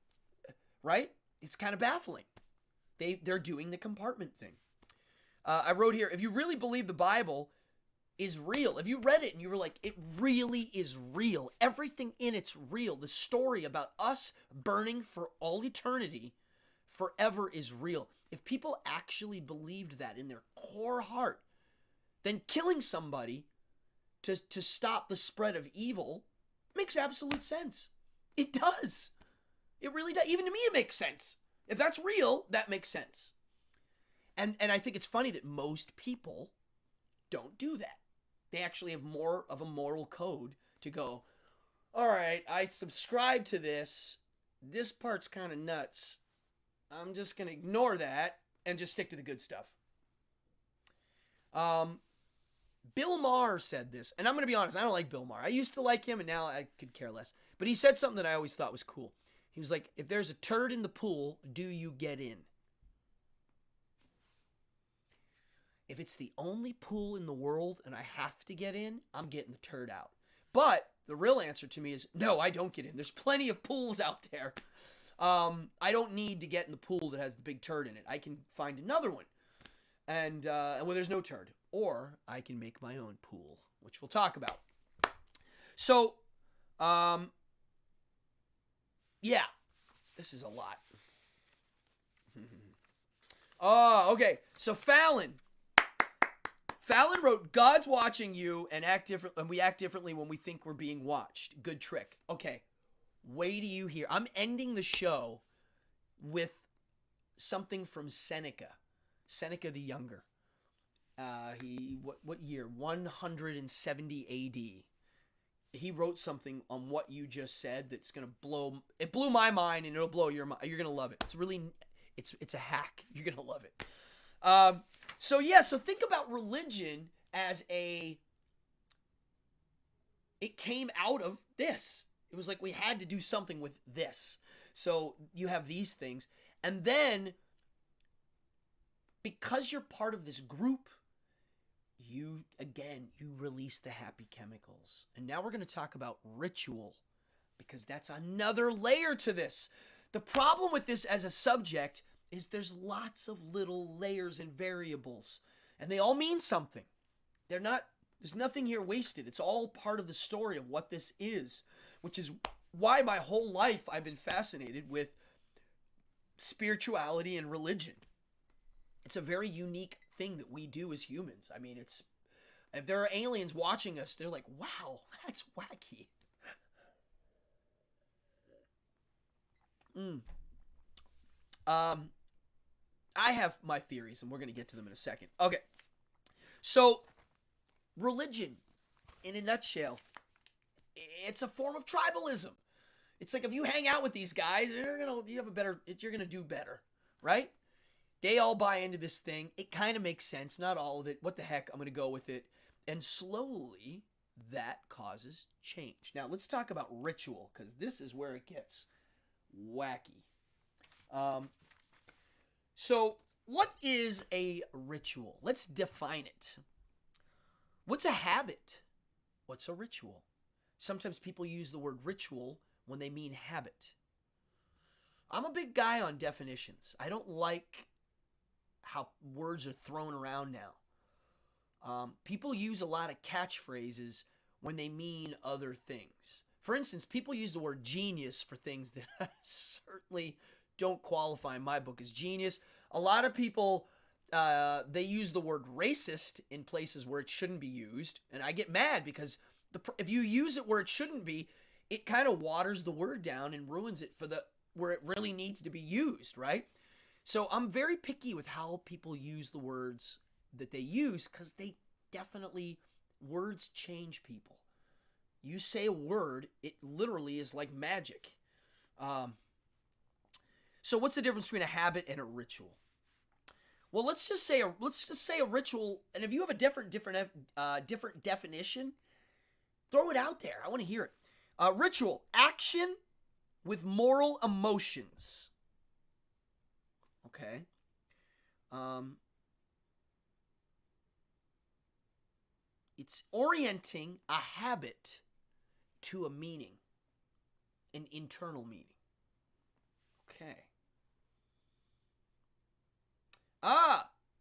right? It's kind of baffling. They're doing the compartment thing. I wrote here, if you really believe the Bible is real, if you read it and you were like, it really is real, everything in it's real, the story about us burning for all eternity forever is real. If people actually believed that in their core heart, then killing somebody to stop the spread of evil makes absolute sense. It does. It really does. Even to me, it makes sense. If that's real, that makes sense. And I think it's funny that most people don't do that. They actually have more of a moral code to go, all right, I subscribe to this. This part's kind of nuts. I'm just going to ignore that and just stick to the good stuff. Bill Maher said this, and I'm going to be honest, I don't like Bill Maher. I used to like him, and now I could care less. But he said something that I always thought was cool. He was like, if there's a turd in the pool, do you get in? If it's the only pool in the world and I have to get in, I'm getting the turd out. But the real answer to me is, no, I don't get in. There's plenty of pools out there. I don't need to get in the pool that has the big turd in it. I can find another one and where there's no turd. Or I can make my own pool, which we'll talk about. So, yeah, this is a lot. Oh, okay. So Fallon wrote, God's watching you and we act differently when we think we're being watched. Good trick. Okay. Wait till you hear. I'm ending the show with something from Seneca the Younger. What year? 170 AD. He wrote something on what you just said that's going to it blew my mind and it'll blow your mind. You're going to love it. It's a hack. You're going to love it. So think about religion as it came out of this. It was like we had to do something with this. So you have these things. And then, because you're part of this group, you release the happy chemicals. And now we're going to talk about ritual, because that's another layer to this. The problem with this as a subject is there's lots of little layers and variables, and they all mean something. There's nothing here wasted. It's all part of the story of what this is, which is why my whole life I've been fascinated with spirituality and religion. It's a very unique thing that we do as humans. I mean, if there are aliens watching us, they're like, wow, that's wacky. I have my theories, and we're going to get to them in a second. Okay. So, religion, in a nutshell, it's a form of tribalism. It's like if you hang out with these guys, you're going to do better, right? They all buy into this thing. It kind of makes sense. Not all of it. What the heck? I'm going to go with it. And slowly, that causes change. Now, let's talk about ritual, because this is where it gets wacky. So, what is a ritual? Let's define it. What's a habit? What's a ritual? Sometimes people use the word ritual when they mean habit. I'm a big guy on definitions. I don't like how words are thrown around now. People use a lot of catchphrases when they mean other things. For instance, people use the word genius for things that certainly don't qualify in my book as genius. A lot of people, they use the word racist in places where it shouldn't be used. And I get mad because if you use it where it shouldn't be, it kind of waters the word down and ruins it for where it really needs to be used, right? So I'm very picky with how people use the words that they use, because words change people. You say a word, it literally is like magic. So what's the difference between a habit and a ritual? Well, let's just say a ritual, and if you have a different definition, throw it out there. I want to hear it. Ritual, action with moral emotions. Okay. It's orienting a habit to a meaning, an internal meaning. Okay.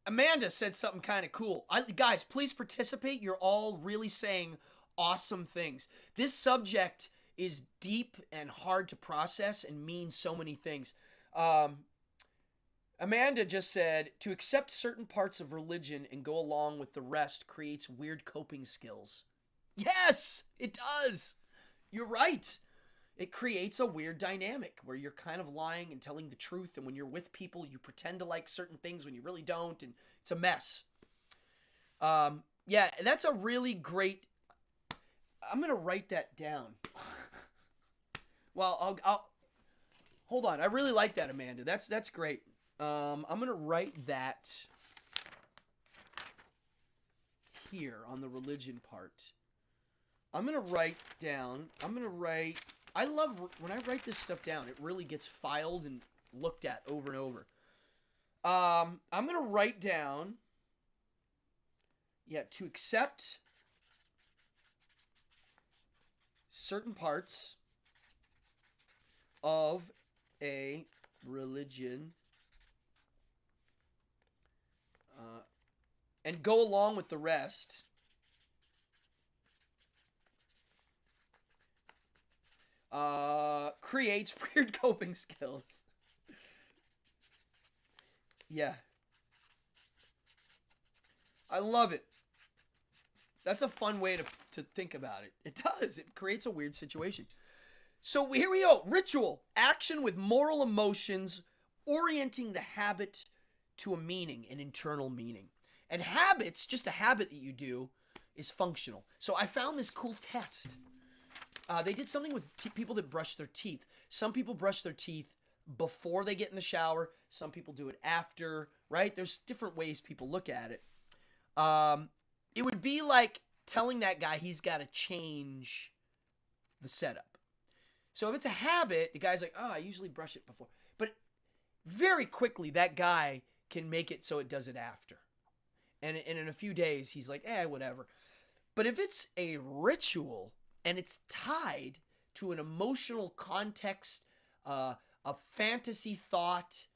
Amanda said something kind of cool. Guys, please participate. You're all really saying awesome things. This subject is deep and hard to process and means so many things. Amanda just said, to accept certain parts of religion and go along with the rest creates weird coping skills. Yes, it does. You're right. It creates a weird dynamic where you're kind of lying and telling the truth, and when you're with people, you pretend to like certain things when you really don't, and it's a mess. Yeah, that's a really great... I'm going to write that down. Well, I'll... Hold on. I really like that, Amanda. That's great. I'm going to write that here on the religion part. I'm going to write down... I love when I write this stuff down. It really gets filed and looked at over and over. I'm going to write down... Yeah, to accept certain parts of a religion and go along with the rest creates weird coping skills. Yeah. I love it. That's a fun way to think about it. It does. It creates a weird situation. So here we go. Ritual. Action with moral emotions, orienting the habit to a meaning, an internal meaning. And habits, just a habit that you do, is functional. So I found this cool test. They did something with people that brush their teeth. Some people brush their teeth before they get in the shower. Some people do it after, right? There's different ways people look at it. It would be like telling that guy he's got to change the setup. So if it's a habit, the guy's like, oh, I usually brush it before. But very quickly, that guy can make it so it does it after. And in a few days, he's like, whatever. But if it's a ritual and it's tied to an emotional context, a fantasy thought,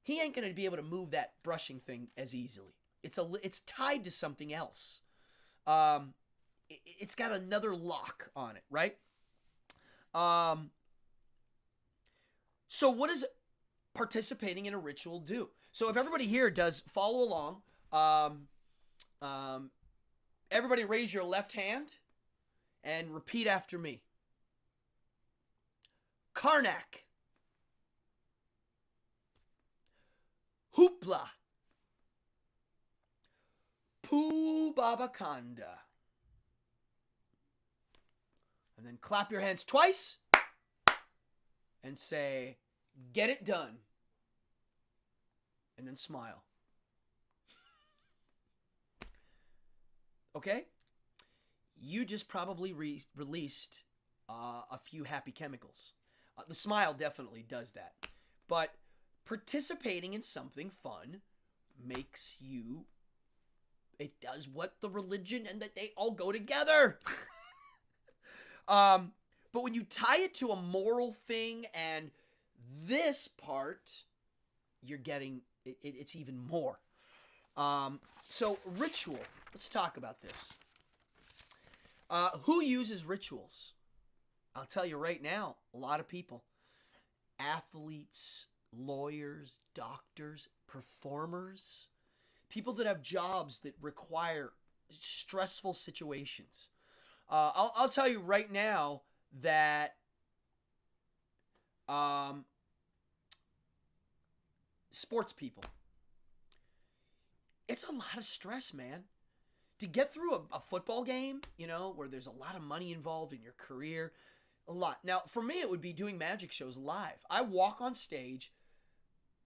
he ain't going to be able to move that brushing thing as easily. It's tied to something else. It's got another lock on it, right? So what does participating in a ritual do? So if everybody here does follow along, everybody raise your left hand and repeat after me. Karnak. Hoopla. Pubabakanda. And then clap your hands twice and say, get it done. and then smile. Okay? You just probably released a few happy chemicals. The smile definitely does that. But participating in something fun makes you... It does what the religion and that they all go together. But when you tie it to a moral thing and this part, you're getting... It's even more. So ritual. Let's talk about this. Who uses rituals? I'll tell you right now, a lot of people. Athletes, lawyers, doctors, performers, people that have jobs that require stressful situations. I'll tell you right now that sports people, it's a lot of stress, man. To get through a football game, where there's a lot of money involved in your career, a lot. Now, for me, it would be doing magic shows live. I walk on stage,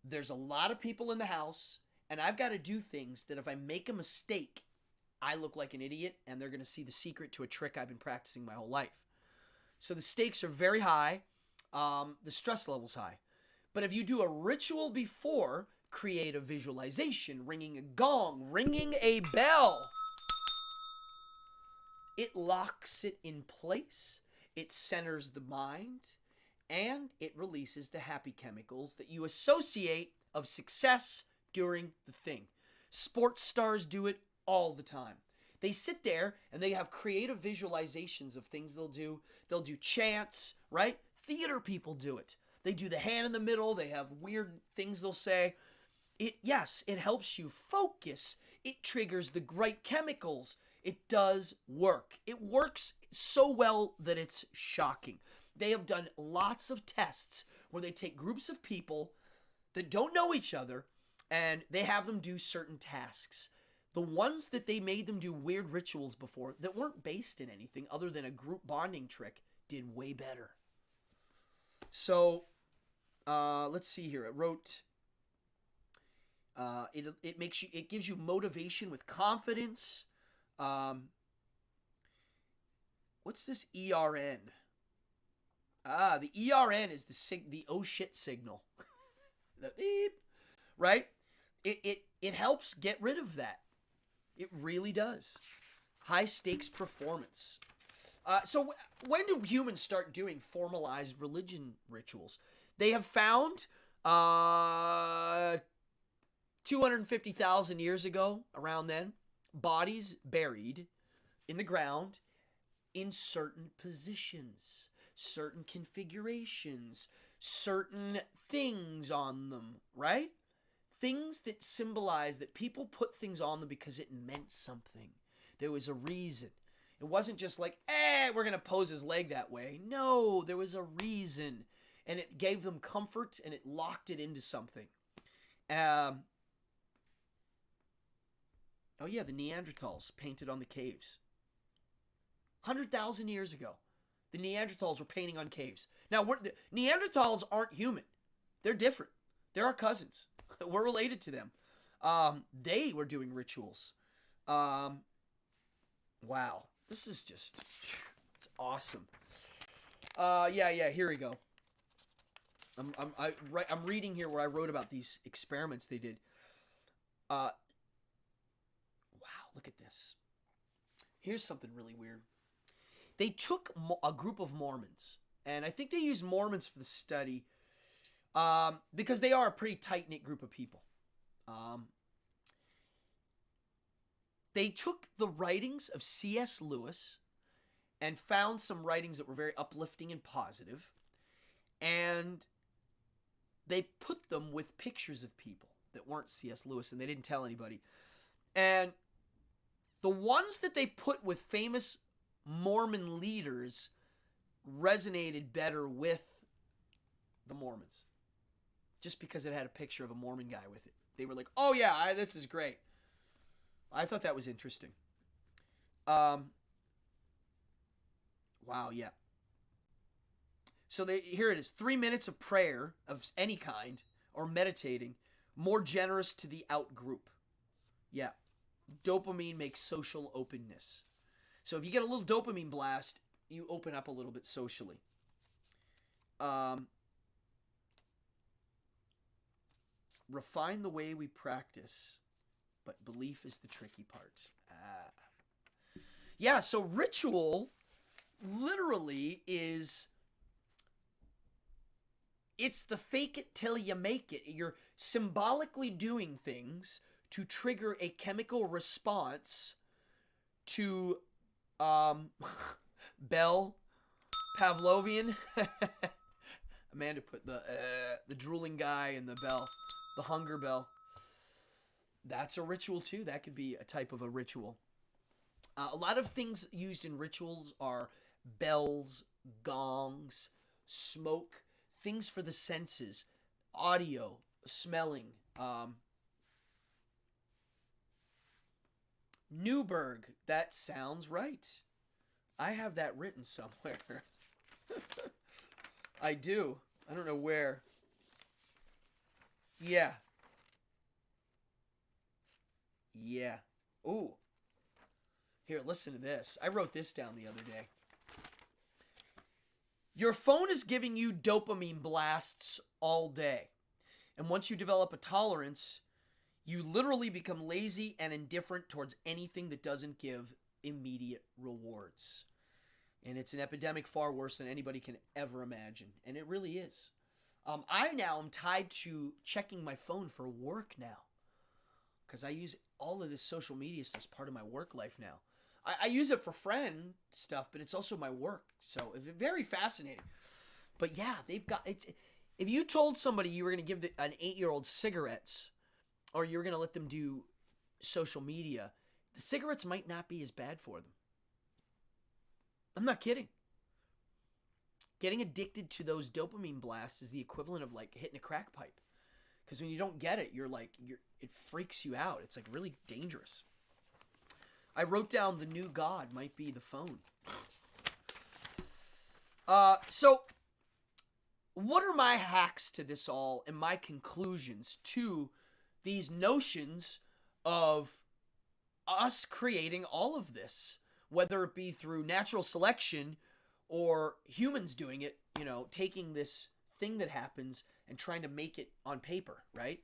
there's a lot of people in the house, and I've got to do things that if I make a mistake, I look like an idiot, and they're going to see the secret to a trick I've been practicing my whole life. So the stakes are very high. The stress level's high. But if you do a ritual before, create a visualization, ringing a gong, ringing a bell, it locks it in place, it centers the mind, and it releases the happy chemicals that you associate of success during the thing. Sports stars do it all the time. They sit there and they have creative visualizations of things they'll do. They'll do chants, right? Theater people do it. They do the hand in the middle. They have weird things they'll say. Yes, it helps you focus. It triggers the right chemicals. It does work. It works so well that it's shocking. They have done lots of tests where they take groups of people that don't know each other and they have them do certain tasks. The ones that they made them do weird rituals before that weren't based in anything other than a group bonding trick did way better. So, let's see here. It wrote, it gives you motivation with confidence. What's this ERN? The ERN is the oh shit signal. The beep, right? It helps get rid of that. It really does. High stakes performance. So when do humans start doing formalized religion rituals? They have found 250,000 years ago, around then, bodies buried in the ground in certain positions, certain configurations, certain things on them, right? Things that symbolize that people put things on them because it meant something. There was a reason. It wasn't just like, we're going to pose his leg that way. No, there was a reason. And it gave them comfort and it locked it into something. Oh yeah, the Neanderthals painted on the caves. 100,000 years ago, the Neanderthals were painting on caves. Now, Neanderthals aren't human. They're different. They're our cousins. We're related to them. They were doing rituals. Wow. This is just... It's awesome. Yeah, here we go. I'm reading here where I wrote about these experiments they did. Wow, look at this. Here's something really weird. They took a group of Mormons, and I think they used Mormons for the study because they are a pretty tight-knit group of people. They took the writings of C.S. Lewis and found some writings that were very uplifting and positive, and they put them with pictures of people that weren't C.S. Lewis, and they didn't tell anybody. And the ones that they put with famous Mormon leaders resonated better with the Mormons. Just because it had a picture of a Mormon guy with it. They were like, oh yeah, this is great. I thought that was interesting. Wow, yeah. So here it is. 3 minutes of prayer of any kind or meditating More generous to the out group. Yeah. Dopamine makes social openness. So if you get a little dopamine blast, you open up a little bit socially. Refine the way we practice, but belief is the tricky part. Yeah, so ritual literally is, it's the fake it till you make it. You're symbolically doing things to trigger a chemical response to Bell Pavlovian. Amanda put the drooling guy and the bell, the hunger bell. That's a ritual too. That could be a type of a ritual. A lot of things used in rituals are bells, gongs, smoke, things for the senses, audio, smelling. Newberg, that sounds right. I have that written somewhere. I do. I don't know where. Yeah. Yeah. Ooh. Here, listen to this. I wrote this down the other day. Your phone is giving you dopamine blasts all day. And once you develop a tolerance, you literally become lazy and indifferent towards anything that doesn't give immediate rewards. And it's an epidemic far worse than anybody can ever imagine. And it really is. I now am tied to checking my phone for work now. Because I use all of this social media stuff as part of my work life now. I use it for friend stuff, but it's also my work. So it's very fascinating. But yeah, they've got... If you told somebody you were going to give an 8-year-old cigarettes, or you were going to let them do social media, the cigarettes might not be as bad for them. I'm not kidding. Getting addicted to those dopamine blasts is the equivalent of like hitting a crack pipe. Because when you don't get it, it freaks you out. It's like really dangerous. I wrote down the new god might be the phone. So what are my hacks to this all and my conclusions to these notions of us creating all of this, whether it be through natural selection or humans doing it, taking this thing that happens and trying to make it on paper, right?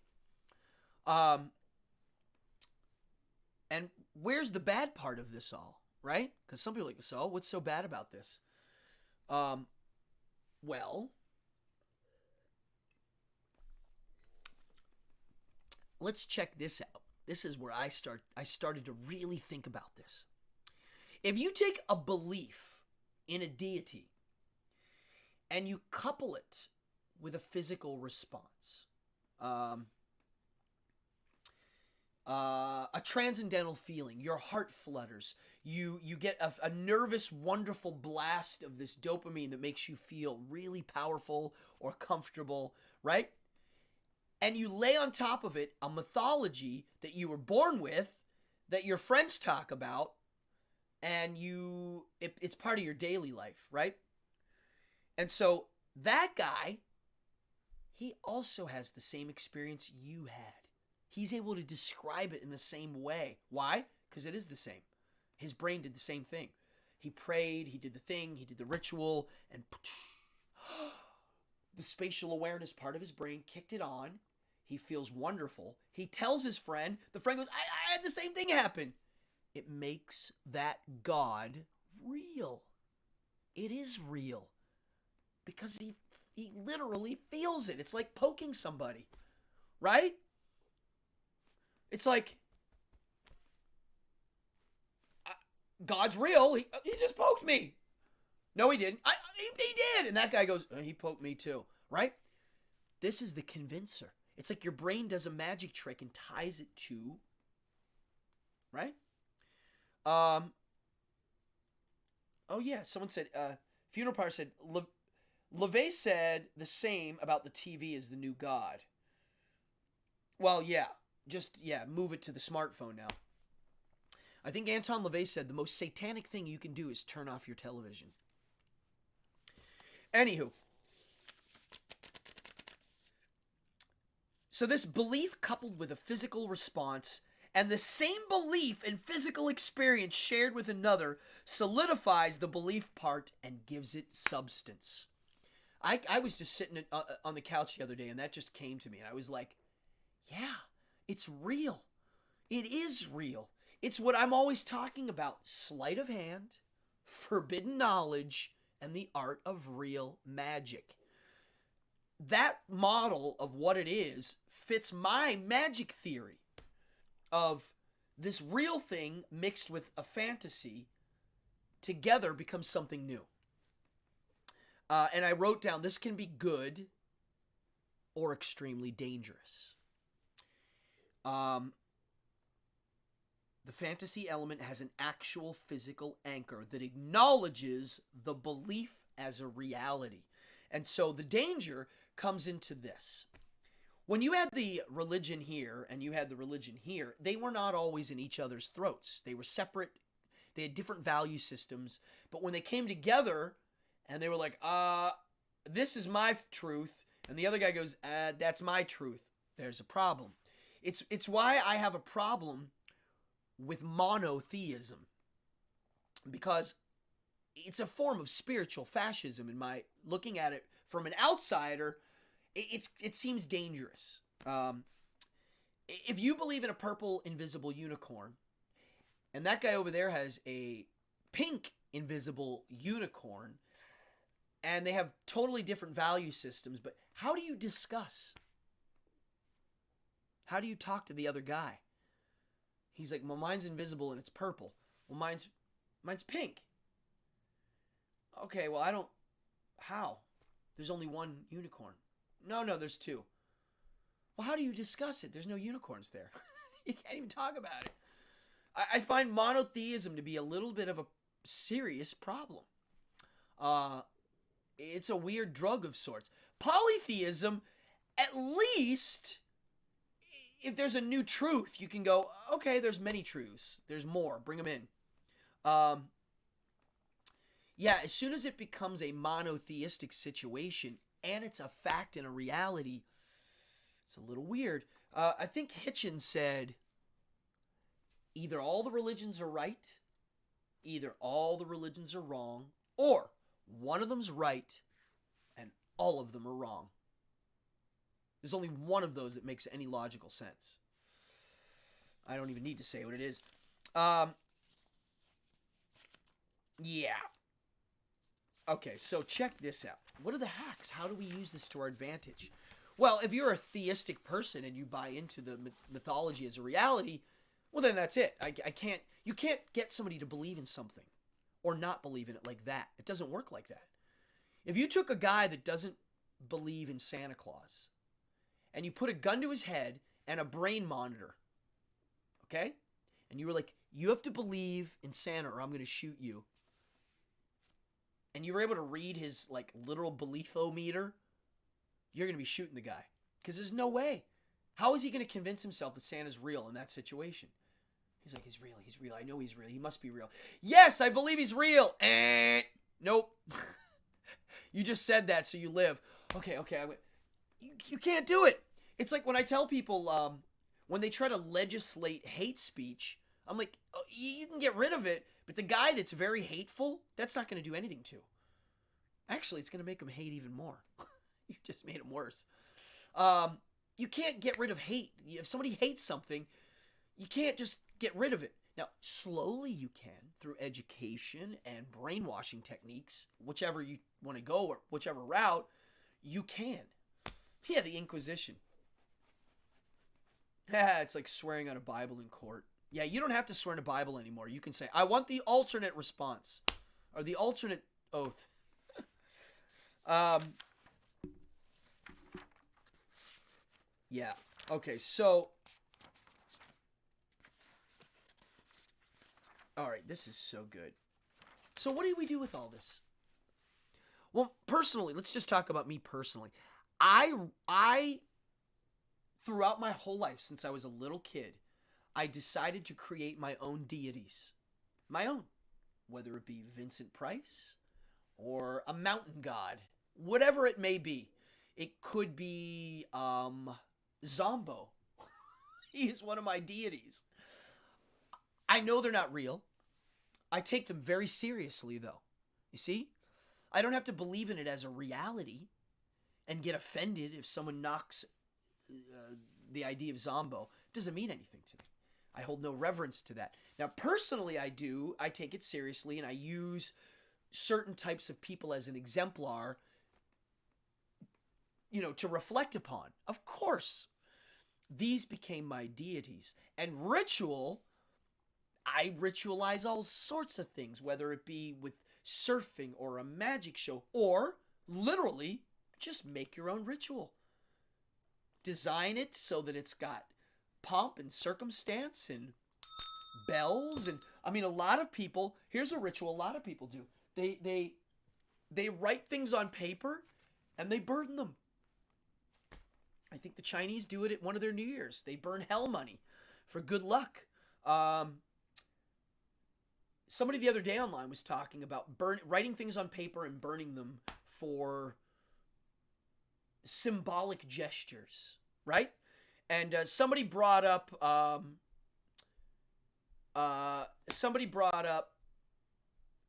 And where's the bad part of this all, right? Because some people are like, so what's so bad about this? Well, let's check this out. This is where I started to really think about this. If you take a belief in a deity and you couple it with a physical response, a transcendental feeling, your heart flutters, you get a nervous, wonderful blast of this dopamine that makes you feel really powerful or comfortable, right? And you lay on top of it a mythology that you were born with, that your friends talk about, and it's part of your daily life, right? And so that guy, he also has the same experience you had. He's able to describe it in the same way. Why? Because it is the same. His brain did the same thing. He prayed, he did the thing, he did the ritual, and the spatial awareness part of his brain kicked it on. He feels wonderful. He tells his friend. The friend goes, I had the same thing happen. It makes that God real. It is real. Because he literally feels it. It's like poking somebody. Right? It's like, God's real. He just poked me. No, he didn't. He did. And that guy goes, he poked me too. Right? This is the convincer. It's like your brain does a magic trick and ties it to, right? Oh yeah, someone said, Funeral Pyre said, LeVay said the same about the TV as the new God. Well, yeah, move it to the smartphone now. I think Anton LaVey said the most satanic thing you can do is turn off your television. Anywho. So this belief coupled with a physical response and the same belief and physical experience shared with another solidifies the belief part and gives it substance. I was just sitting on the couch the other day and that just came to me. And I was like, yeah, it's real. It is real. It's what I'm always talking about. Sleight of hand, forbidden knowledge, and the art of real magic. That model of what it is fits my magic theory of this real thing mixed with a fantasy together becomes something new. And I wrote down, this can be good or extremely dangerous. The fantasy element has an actual physical anchor that acknowledges the belief as a reality. And so the danger comes into this. When you had the religion here and you had the religion here, they were not always in each other's throats. They were separate. They had different value systems. But when they came together and they were like, this is my truth, and the other guy goes, that's my truth, there's a problem. It's why I have a problem with monotheism, because it's a form of spiritual fascism in my looking at it from an outsider. It seems dangerous. If you believe in a purple invisible unicorn and that guy over there has a pink invisible unicorn and they have totally different value systems, but how do you discuss? How do you talk to the other guy? He's like, well, mine's invisible and it's purple. Well, mine's pink. Okay, well, I don't... How? There's only one unicorn. No, there's two. Well, how do you discuss it? There's no unicorns there. You can't even talk about it. I find monotheism to be a little bit of a serious problem. It's a weird drug of sorts. Polytheism, at least... if there's a new truth, you can go, okay, there's many truths. There's more. Bring them in. Yeah, as soon as it becomes a monotheistic situation and it's a fact and a reality, it's a little weird. I think Hitchens said, either all the religions are right, either all the religions are wrong, or one of them's right and all of them are wrong. There's only one of those that makes any logical sense. I don't even need to say what it is. Yeah. Okay, so check this out. What are the hacks? How do we use this to our advantage? Well, if you're a theistic person and you buy into the mythology as a reality, well, then that's it. You can't get somebody to believe in something or not believe in it like that. It doesn't work like that. If you took a guy that doesn't believe in Santa Claus and you put a gun to his head and a brain monitor, okay? And you were like, you have to believe in Santa or I'm going to shoot you. And you were able to read his like literal beliefometer, you're going to be shooting the guy. Because there's no way. How is he going to convince himself that Santa's real in that situation? He's like, he's real. I know he's real. He must be real. Yes, I believe he's real. Nope. You just said that, so you live. Okay. You can't do it. It's like when I tell people, when they try to legislate hate speech, I'm like, oh, you can get rid of it, but the guy that's very hateful, that's not going to do anything to. Actually, it's going to make him hate even more. You just made him worse. You can't get rid of hate. If somebody hates something, you can't just get rid of it. Now, slowly you can through education and brainwashing techniques, whichever you want to go or whichever route, you can. Yeah, the Inquisition. It's like swearing on a Bible in court. Yeah, you don't have to swear on a Bible anymore. You can say, I want the alternate response or the alternate oath. Yeah. Okay, so all right, this is so good. So what do we do with all this? Well, personally, let's just talk about me personally. I throughout my whole life since I was a little kid, I decided to create my own deities. My own. Whether it be Vincent Price or a mountain god, whatever it may be. It could be Zombo. He is one of my deities. I know they're not real. I take them very seriously, though. You see? I don't have to believe in it as a reality and get offended if someone knocks the idea of Zombo. It doesn't mean anything to me. I hold no reverence to that. Now, personally, I do. I take it seriously, and I use certain types of people as an exemplar, to reflect upon. Of course, these became my deities. And ritual, I ritualize all sorts of things, whether it be with surfing or a magic show, or literally just make your own ritual. Design it so that it's got pomp and circumstance and bells. And I mean, a lot of people, here's a ritual a lot of people do. They write things on paper and they burn them. I think the Chinese do it at one of their New Year's. They burn hell money for good luck. Somebody the other day online was talking about writing things on paper and burning them for symbolic gestures, right? And somebody brought up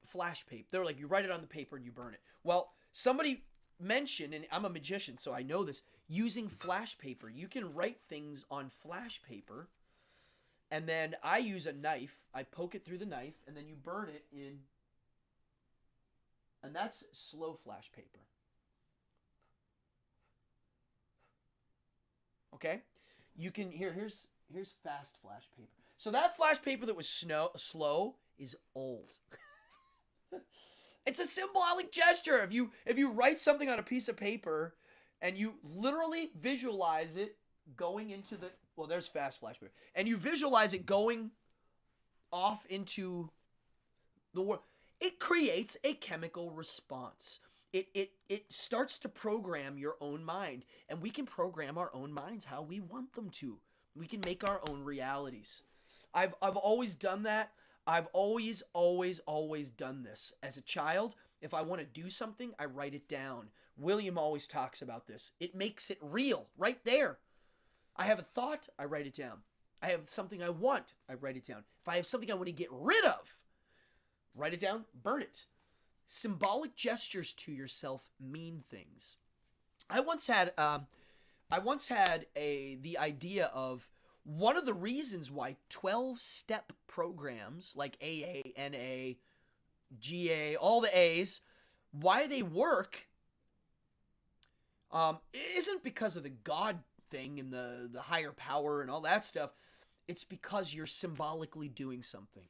flash paper. They were like, you write it on the paper and you burn it. Well, somebody mentioned, and I'm a magician, so I know this, using flash paper. You can write things on flash paper, and then I use a knife. I poke it through the knife, and then you burn it in, and that's slow flash paper. Okay? You can, here's fast flash paper. So that flash paper that was slow is old. It's a symbolic gesture. If you write something on a piece of paper and you literally visualize it going into there's fast flash paper, and you visualize it going off into the world, it creates a chemical response. It starts to program your own mind, and we can program our own minds how we want them to. We can make our own realities. I've always done that. I've always done this. As a child, if I want to do something, I write it down. William always talks about this. It makes it real right there. I have a thought, I write it down. I have something I want, I write it down. If I have something I want to get rid of, write it down, burn it. Symbolic gestures to yourself mean things. I once had the idea of one of the reasons why 12-step programs like AA, NA, GA, all the A's, why they work isn't because of the God thing and the higher power and all that stuff. It's because you're symbolically doing something.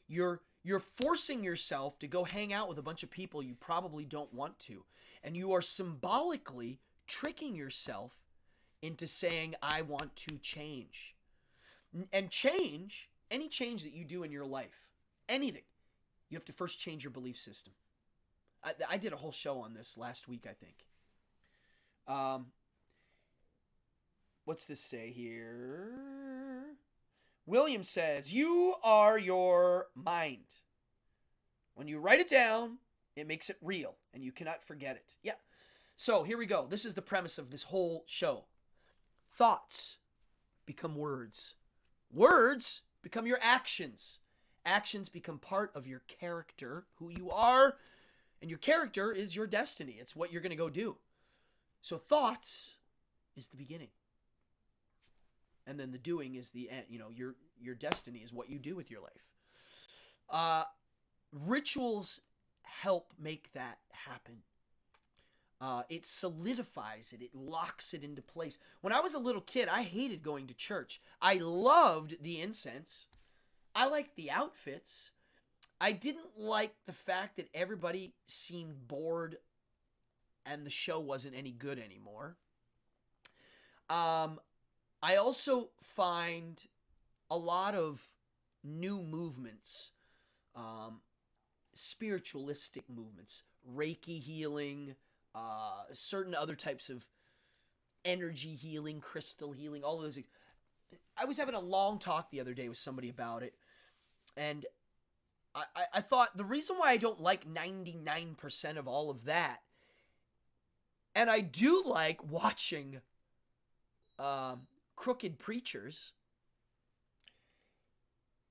You're forcing yourself to go hang out with a bunch of people you probably don't want to. And you are symbolically tricking yourself into saying, I want to change. And change, any change that you do in your life, anything, you have to first change your belief system. I did a whole show on this last week, I think. What's this say here? William says, you are your mind. When you write it down, it makes it real, and you cannot forget it. Yeah. So here we go. This is the premise of this whole show. Thoughts become words. Words become your actions. Actions become part of your character, who you are, and your character is your destiny. It's what you're going to go do. So thoughts is the beginning. And then the doing is the end. Your destiny is what you do with your life. Rituals help make that happen. It solidifies it. It locks it into place. When I was a little kid, I hated going to church. I loved the incense. I liked the outfits. I didn't like the fact that everybody seemed bored and the show wasn't any good anymore. I also find a lot of new movements, spiritualistic movements, Reiki healing, certain other types of energy healing, crystal healing, all of those things. I was having a long talk the other day with somebody about it, and I thought the reason why I don't like 99% of all of that, and I do like watching crooked preachers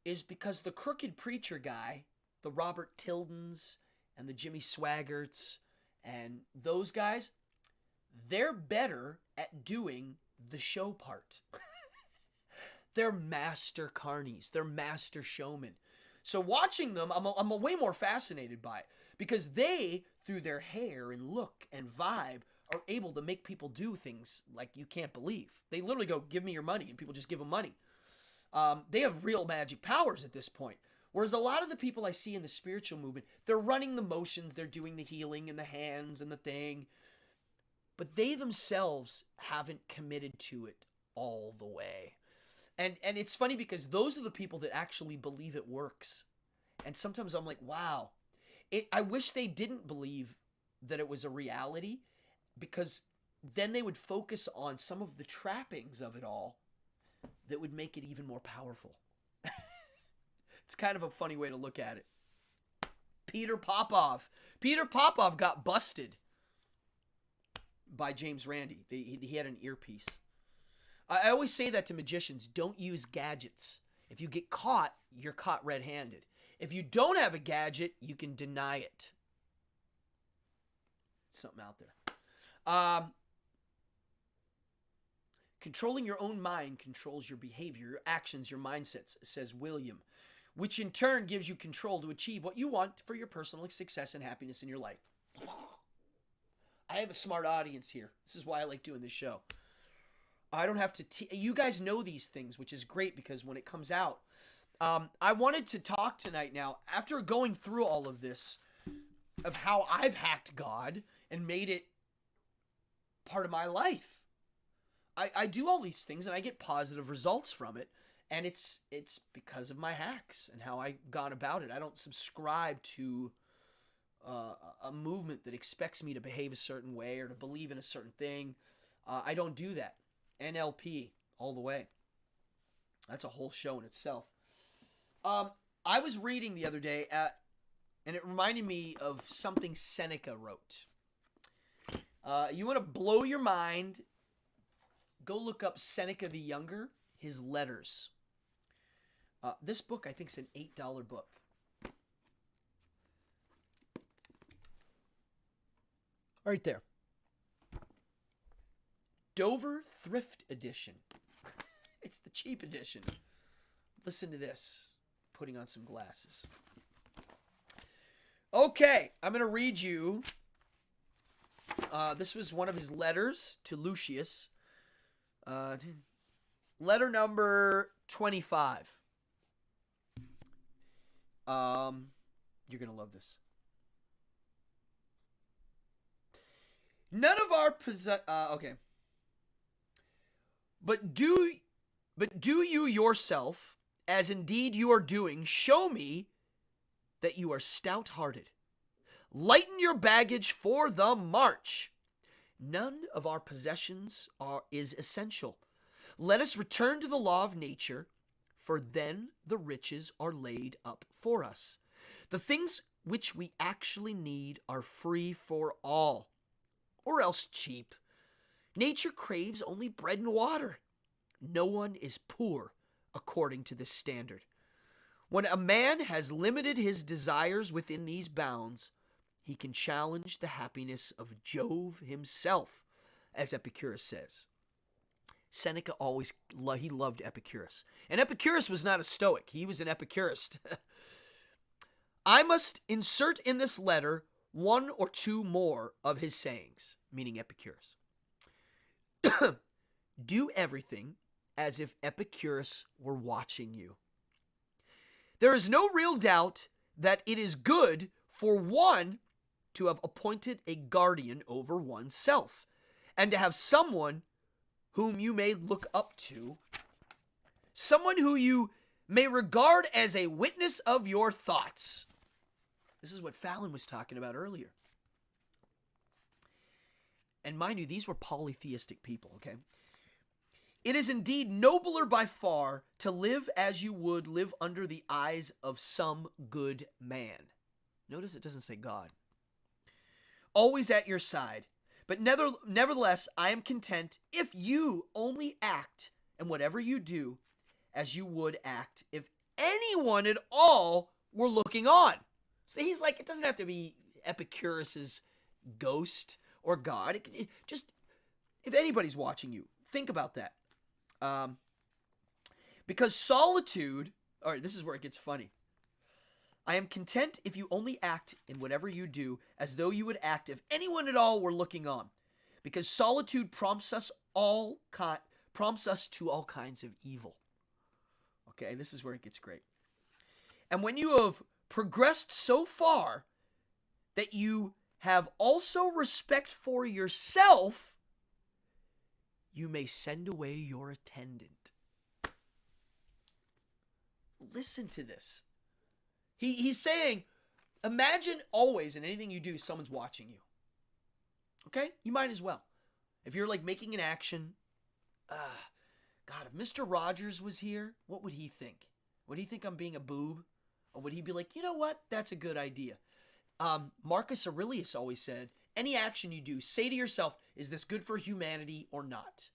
is because the crooked preacher guy, the Robert Tildens and the Jimmy Swaggarts and those guys, they're better at doing the show part. They're master carnies. They're master showmen. So watching them, I'm way more fascinated by it because they, through their hair and look and vibe, are able to make people do things like you can't believe. They literally go, give me your money, and people just give them money. They have real magic powers at this point. Whereas a lot of the people I see in the spiritual movement, they're running the motions, they're doing the healing and the hands and the thing, but they themselves haven't committed to it all the way. And it's funny because those are the people that actually believe it works. And sometimes I'm like, wow. I wish they didn't believe that it was a reality, because then they would focus on some of the trappings of it all that would make it even more powerful. It's kind of a funny way to look at it. Peter Popoff. Peter Popoff got busted by James Randi. He had an earpiece. I always say that to magicians. Don't use gadgets. If you get caught, you're caught red-handed. If you don't have a gadget, you can deny it. Something out there. Controlling your own mind controls your behavior, your actions, your mindsets, says William, which in turn gives you control to achieve what you want for your personal success and happiness in your life. I have a smart audience here. This is why I like doing this show. I don't have to you guys know these things, which is great because when it comes out, I wanted to talk tonight now, after going through all of this, of how I've hacked God and made it part of my life. I do all these things and I get positive results from it, and it's because of my hacks and how I gone about it. I don't subscribe to a movement that expects me to behave a certain way or to believe in a certain thing. I don't do that. NLP all the way. That's a whole show in itself. I was reading the other day, and it reminded me of something Seneca wrote. You want to blow your mind, go look up Seneca the Younger, his letters. This book, I think, is an $8 book. Right there. Dover Thrift Edition. It's the cheap edition. Listen to this. Putting on some glasses. Okay, I'm going to read you. This was one of his letters to Lucius. Letter number 25. You're going to love this. None of our okay. But do you yourself, as indeed you are doing, show me that you are stout-hearted. Lighten your baggage for the march. None of our possessions is essential. Let us return to the law of nature, for then the riches are laid up for us. The things which we actually need are free for all, or else cheap. Nature craves only bread and water. No one is poor according to this standard. When a man has limited his desires within these bounds, he can challenge the happiness of Jove himself, as Epicurus says. Seneca he loved Epicurus. And Epicurus was not a Stoic. He was an Epicurist. I must insert in this letter one or two more of his sayings, meaning Epicurus. Do everything as if Epicurus were watching you. There is no real doubt that it is good for one to have appointed a guardian over oneself, and to have someone whom you may look up to, someone who you may regard as a witness of your thoughts. This is what Fallon was talking about earlier. And mind you, these were polytheistic people, okay? It is indeed nobler by far to live as you would live under the eyes of some good man. Notice it doesn't say God. Always at your side, But nevertheless, I am content if you only act and whatever you do as you would act if anyone at all were looking on. So he's like, it doesn't have to be Epicurus's ghost or God. It just, if anybody's watching you, think about that. Because solitude, all right, this is where it gets funny. I am content if you only act in whatever you do as though you would act if anyone at all were looking on. Because solitude prompts us to all kinds of evil. Okay, this is where it gets great. And when you have progressed so far that you have also respect for yourself, you may send away your attendant. Listen to this. He's saying, imagine always in anything you do, someone's watching you. Okay? You might as well. If you're like making an action, God, if Mr. Rogers was here, what would he think? Would he think I'm being a boob? Or would he be like, you know what? That's a good idea. Marcus Aurelius always said, any action you do, say to yourself, is this good for humanity or not?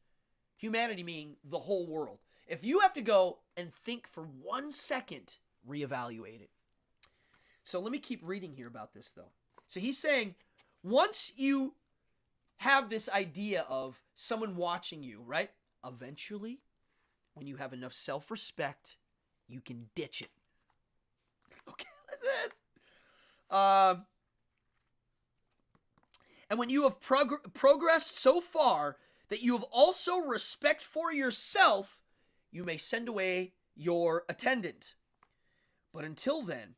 Humanity meaning the whole world. If you have to go and think for 1 second, reevaluate it. So let me keep reading here about this, though. So he's saying, once you have this idea of someone watching you, right? Eventually, when you have enough self-respect, you can ditch it. Okay, what's this? And when you have progressed so far that you have also respect for yourself, you may send away your attendant. But until then,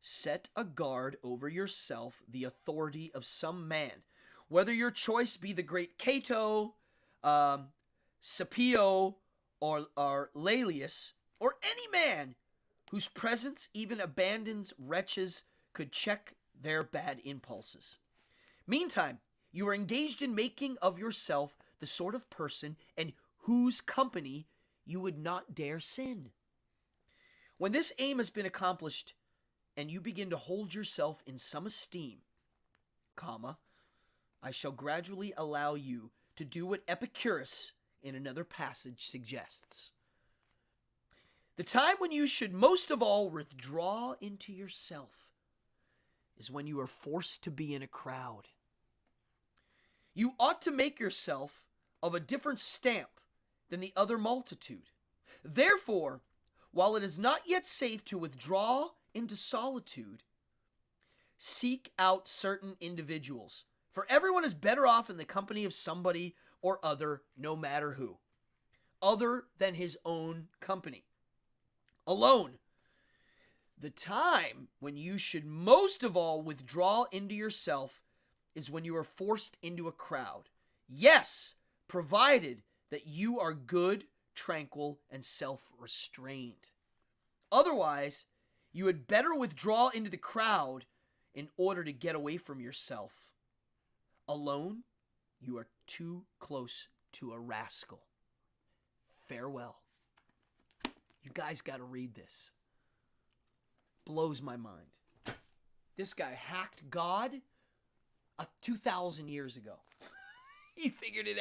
set a guard over yourself, the authority of some man, whether your choice be the great Cato, Scipio, or Laelius, or any man whose presence even abandons wretches could check their bad impulses. Meantime, you are engaged in making of yourself the sort of person in whose company you would not dare sin. When this aim has been accomplished, and you begin to hold yourself in some esteem, I shall gradually allow you to do what Epicurus in another passage suggests. The time when you should most of all withdraw into yourself is when you are forced to be in a crowd. You ought to make yourself of a different stamp than the other multitude. Therefore, while it is not yet safe to withdraw into solitude, seek out certain individuals, for everyone is better off in the company of somebody or other, no matter who, other than his own company. Alone, the time when you should most of all withdraw into yourself is when you are forced into a crowd. Yes, provided that you are good, tranquil, and self-restrained. Otherwise, you had better withdraw into the crowd in order to get away from yourself. Alone, you are too close to a rascal. Farewell. You guys got to read this. Blows my mind. This guy hacked God 2,000 years ago. He figured it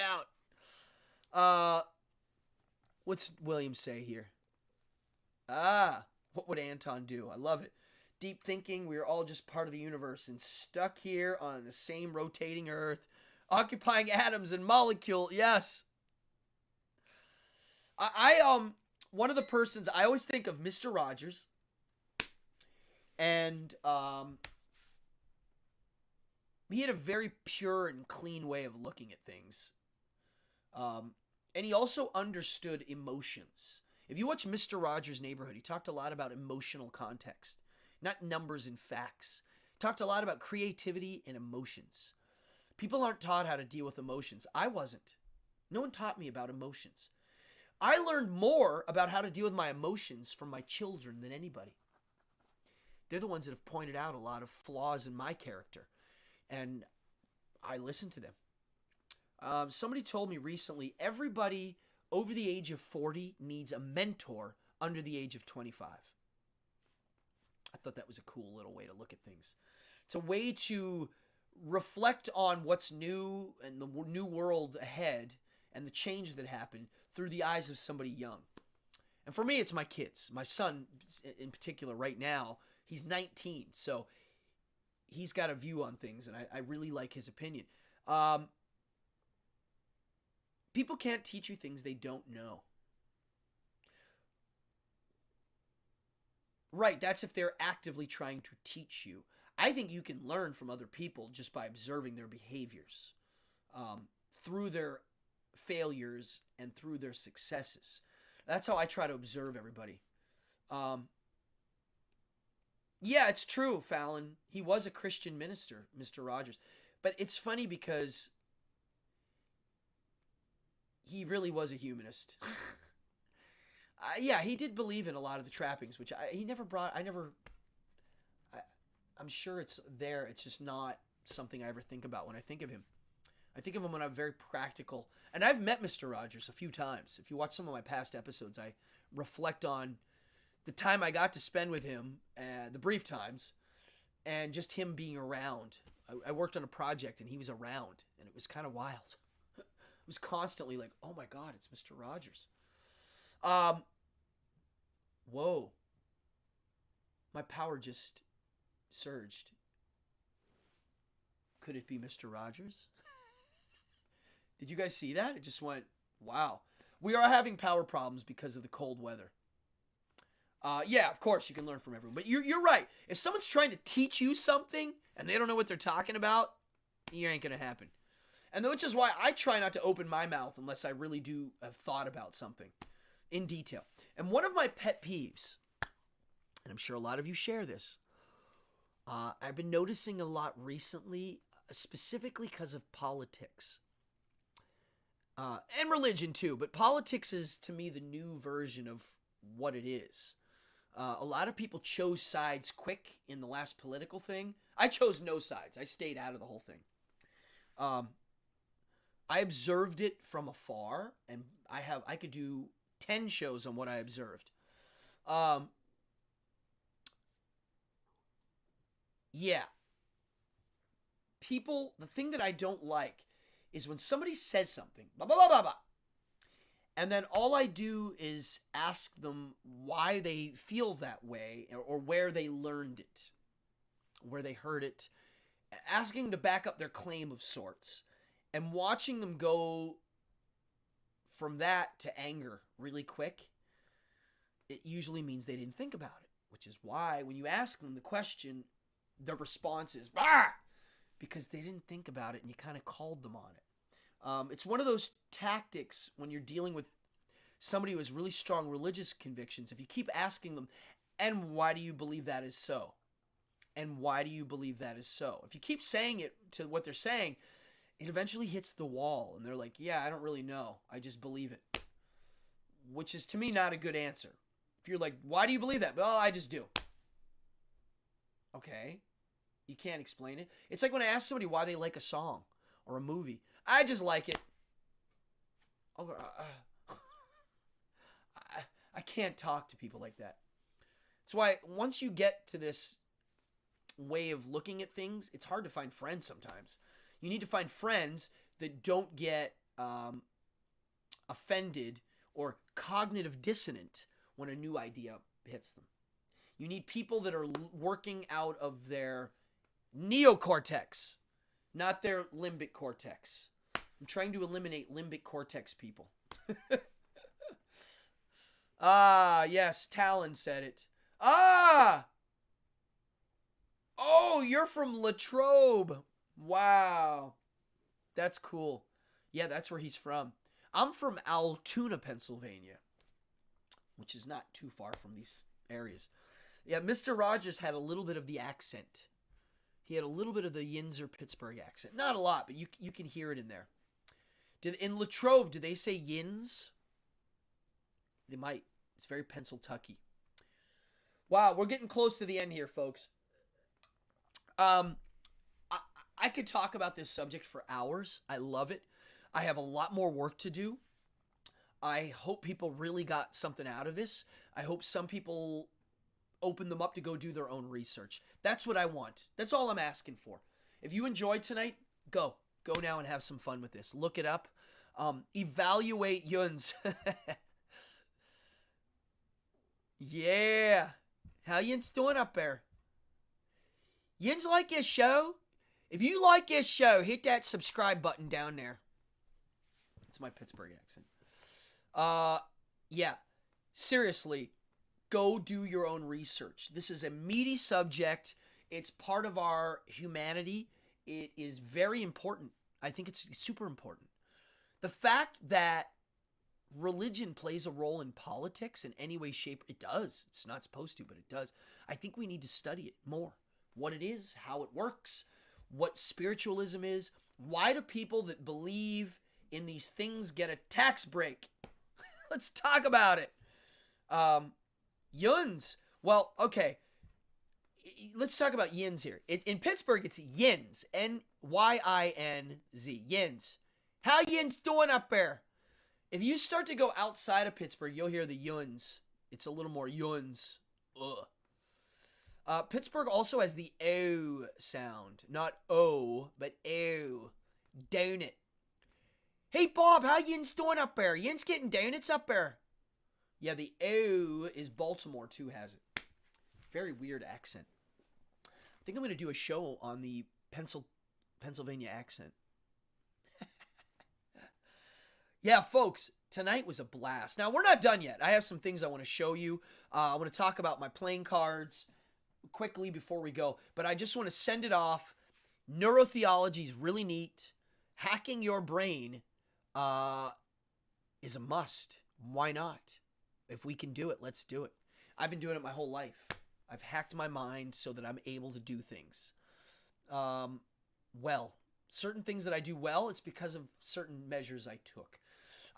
out. What's William say here? What would Anton do? I love it. Deep thinking, we are all just part of the universe and stuck here on the same rotating earth, occupying atoms and molecules. Yes. One of the persons, I always think of Mr. Rogers, and he had a very pure and clean way of looking at things. And he also understood emotions. If you watch Mr. Rogers' Neighborhood, he talked a lot about emotional context, not numbers and facts. He talked a lot about creativity and emotions. People aren't taught how to deal with emotions. I wasn't. No one taught me about emotions. I learned more about how to deal with my emotions from my children than anybody. They're the ones that have pointed out a lot of flaws in my character, and I listen to them. Somebody told me recently, everybody over the age of 40 needs a mentor under the age of 25. I thought that was a cool little way to look at things. It's a way to reflect on what's new and the new world ahead and the change that happened through the eyes of somebody young. And for me, it's my kids. My son, in particular, right now, he's 19, so he's got a view on things, and I really like his opinion. People can't teach you things they don't know. Right, that's if they're actively trying to teach you. I think you can learn from other people just by observing their behaviors, through their failures and through their successes. That's how I try to observe everybody. Yeah, it's true, Fallon. He was a Christian minister, Mr. Rogers. But it's funny because he really was a humanist. Yeah, he did believe in a lot of the trappings, which he never brought. I'm sure it's there. It's just not something I ever think about when I think of him. I think of him when I'm very practical. And I've met Mr. Rogers a few times. If you watch some of my past episodes, I reflect on the time I got to spend with him, the brief times, and just him being around. I worked on a project, and he was around, and it was kind of wild. It was constantly like, oh my God, it's Mr. Rogers. Whoa. My power just surged. Could it be Mr. Rogers? Did you guys see that? It just went, wow. We are having power problems because of the cold weather. Yeah, of course, you can learn from everyone. But you're right. If someone's trying to teach you something and they don't know what they're talking about, it ain't going to happen. And which is why I try not to open my mouth unless I really do have thought about something in detail. And one of my pet peeves, and I'm sure a lot of you share this, I've been noticing a lot recently, specifically because of politics. And religion too, but politics is to me the new version of what it is. A lot of people chose sides quick in the last political thing. I chose no sides. I stayed out of the whole thing. I observed it from afar, and I could do 10 shows on what I observed. Yeah. People, the thing that I don't like is when somebody says something, blah, blah, blah, blah, blah, and then all I do is ask them why they feel that way or where they learned it, where they heard it, asking to back up their claim of sorts, and watching them go from that to anger really quick. It usually means they didn't think about it, which is why when you ask them the question, their response is, bah! Because they didn't think about it and you kind of called them on it. It's one of those tactics when you're dealing with somebody who has really strong religious convictions. If you keep asking them, and why do you believe that is so? And why do you believe that is so? If you keep saying it to what they're saying, it eventually hits the wall. And they're like, yeah, I don't really know. I just believe it. Which is, to me, not a good answer. If you're like, why do you believe that? Well, I just do. Okay. You can't explain it. It's like when I ask somebody why they like a song or a movie. I just like it. Oh, I can't talk to people like that. That's why once you get to this way of looking at things, it's hard to find friends sometimes. You need to find friends that don't get offended or cognitive dissonant when a new idea hits them. You need people that are working out of their neocortex, not their limbic cortex. I'm trying to eliminate limbic cortex people. Yes, Talon said it. Oh, you're from Latrobe. Wow. That's cool. Yeah, that's where he's from. I'm from Altoona, Pennsylvania, which is not too far from these areas. Yeah, Mr. Rogers had a little bit of the accent. He had a little bit of the Yinzer Pittsburgh accent. Not a lot, but you can hear it in there. In Latrobe, do they say yins? They might. It's very Pennsyltucky. Wow, we're getting close to the end here, folks. I could talk about this subject for hours. I love it. I have a lot more work to do. I hope people really got something out of this. I hope some people open them up to go do their own research. That's what I want. That's all I'm asking for. If you enjoyed tonight, go now and have some fun with this. Look it up. Evaluate Yuns. Yeah. How Yin's doing up there? Yin's like his show? If you like his show, hit that subscribe button down there. That's my Pittsburgh accent. Yeah. Seriously, go do your own research. This is a meaty subject. It's part of our humanity. It is very important. I think it's super important. The fact that religion plays a role in politics in any way, shape, it does. It's not supposed to, but it does. I think we need to study it more. What it is, how it works, what spiritualism is. Why do people that believe in these things get a tax break? Let's talk about it. Yuns. Well, okay. Let's talk about yins here. In Pittsburgh, it's yins. N-Y-I-N-Z. Yins. How yins doing up there? If you start to go outside of Pittsburgh, you'll hear the yuns. It's a little more yuns. Ugh. Pittsburgh also has the O sound. Not O, but O. Donut. Hey, Bob, how yins doing up there? Yins getting donuts up there? Yeah, the O is Baltimore, too, has it. Very weird accent. I think I'm going to do a show on the Pennsylvania accent. Yeah, folks, tonight was a blast. Now, we're not done yet. I have some things I want to show you. I want to talk about my playing cards quickly before we go. But I just want to send it off. Neurotheology is really neat. Hacking your brain is a must. Why not? If we can do it, let's do it. I've been doing it my whole life. I've hacked my mind so that I'm able to do things. Well, certain things that I do well, it's because of certain measures I took.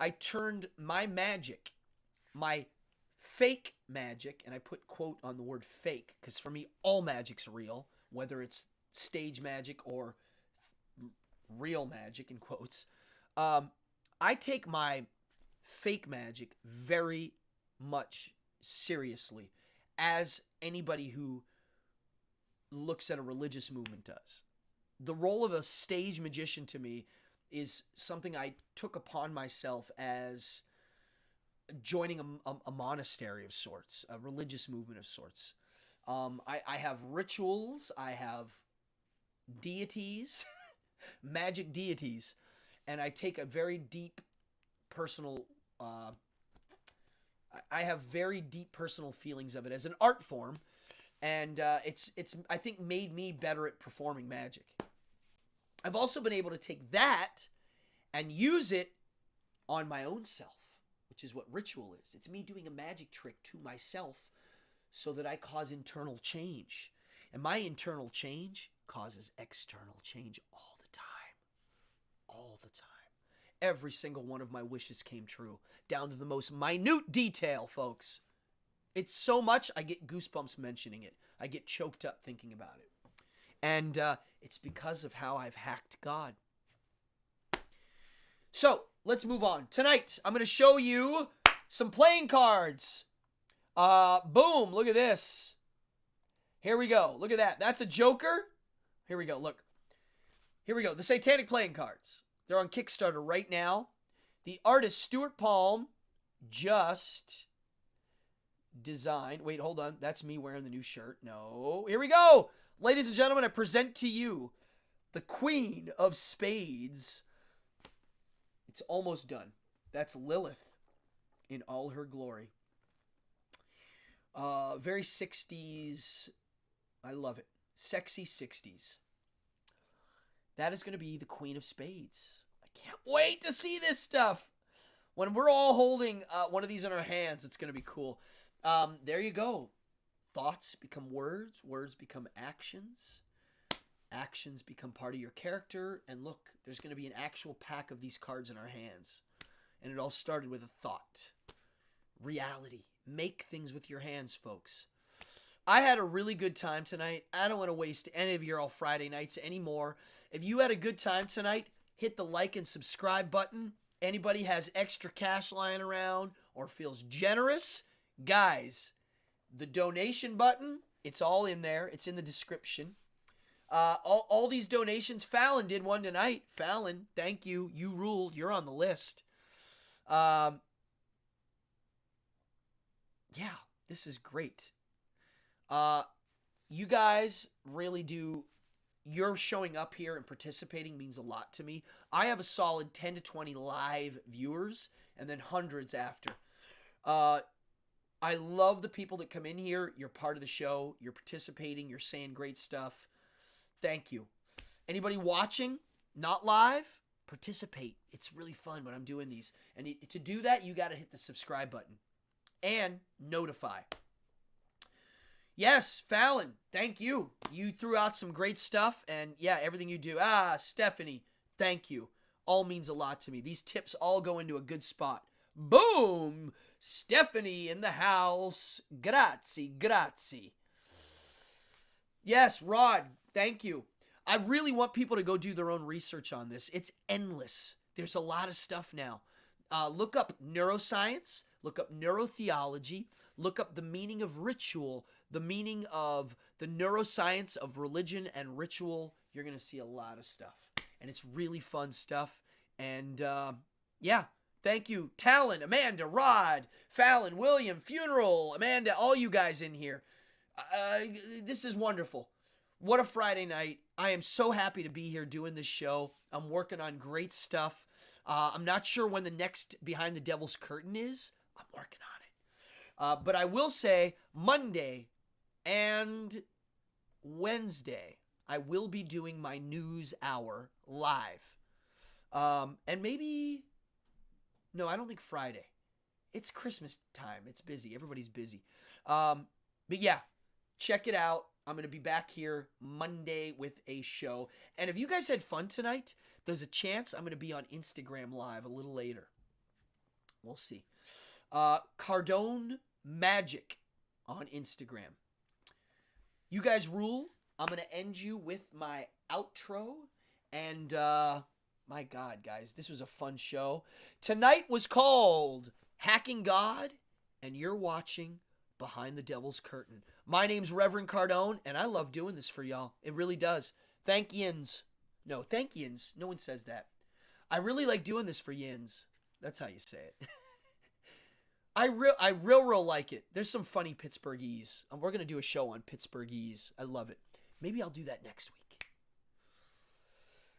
I turned my magic, my fake magic, and I put quote on the word fake, because for me, all magic's real, whether it's stage magic or real magic, in quotes. I take my fake magic very much seriously, as anybody who looks at a religious movement does. The role of a stage magician to me is something I took upon myself as joining a monastery of sorts, a religious movement of sorts. I have rituals, I have deities, magic deities, and I take a very deep personal I have very deep personal feelings of it as an art form, and it's I think made me better at performing magic. I've also been able to take that and use it on my own self, which is what ritual is. It's me doing a magic trick to myself so that I cause internal change. And my internal change causes external change all the time. All the time. Every single one of my wishes came true, down to the most minute detail, folks. It's so much, I get goosebumps mentioning it. I get choked up thinking about it. And it's because of how I've hacked God. So, let's move on. Tonight, I'm going to show you some playing cards. Boom, look at this. Here we go. Look at that. That's a Joker. Here we go, look. Here we go. The Satanic playing cards. They're on Kickstarter right now. The artist, Stuart Palm, just designed. Wait, hold on. That's me wearing the new shirt. No. Here we go. Ladies and gentlemen, I present to you the Queen of Spades. It's almost done. That's Lilith in all her glory. Very 60s. I love it. Sexy 60s. That is going to be the Queen of Spades. I can't wait to see this stuff. When we're all holding one of these in our hands, it's going to be cool. There you go. Thoughts become words. Words become actions. Actions become part of your character. And look, there's going to be an actual pack of these cards in our hands. And it all started with a thought. Reality. Make things with your hands, folks. I had a really good time tonight. I don't want to waste any of your all Friday nights anymore. If you had a good time tonight, hit the like and subscribe button. Anybody has extra cash lying around or feels generous, guys, the donation button, it's all in there. It's in the description. All these donations. Fallon did one tonight. Fallon, thank you. You rule. You're on the list. Yeah, this is great. You guys really do. You're showing up here and participating means a lot to me. I have a solid 10 to 20 live viewers and then hundreds after. I love the people that come in here. You're part of the show. You're participating. You're saying great stuff. Thank you. Anybody watching, not live, participate. It's really fun when I'm doing these. And to do that, you got to hit the subscribe button and notify. Yes, Fallon, thank you. You threw out some great stuff, and yeah, everything you do. Stephanie, thank you. All means a lot to me. These tips all go into a good spot. Boom! Stephanie in the house. Grazie, grazie. Yes, Rod, thank you. I really want people to go do their own research on this. It's endless. There's a lot of stuff now. Look up neuroscience. Look up neurotheology. Look up the meaning of ritual, the meaning of the neuroscience of religion and ritual. You're going to see a lot of stuff. And it's really fun stuff. And yeah, thank you. Talon, Amanda, Rod, Fallon, William, Funeral, Amanda, all you guys in here. This is wonderful. What a Friday night. I am so happy to be here doing this show. I'm working on great stuff. I'm not sure when the next Behind the Devil's Curtain is. I'm working on it. But I will say Monday and Wednesday, I will be doing my news hour live. And maybe, no, I don't think Friday. It's Christmas time. It's busy. Everybody's busy. But yeah, check it out. I'm going to be back here Monday with a show. And if you guys had fun tonight, there's a chance I'm going to be on Instagram Live a little later. We'll see. Cardone Magic on Instagram. You guys rule. I'm going to end you with my outro. And my God, guys, this was a fun show. Tonight was called Hacking God, and you're watching Behind the Devil's Curtain. My name's Reverend Cardone, and I love doing this for y'all. It really does. Thank yins. No, thank yins. No one says that. I really like doing this for yins. That's how you say it. I real like it. There's some funny Pittsburghese. We're going to do a show on Pittsburghese. I love it. Maybe I'll do that next week.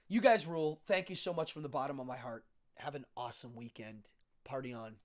You guys rule. Thank you so much from the bottom of my heart. Have an awesome weekend. Party on.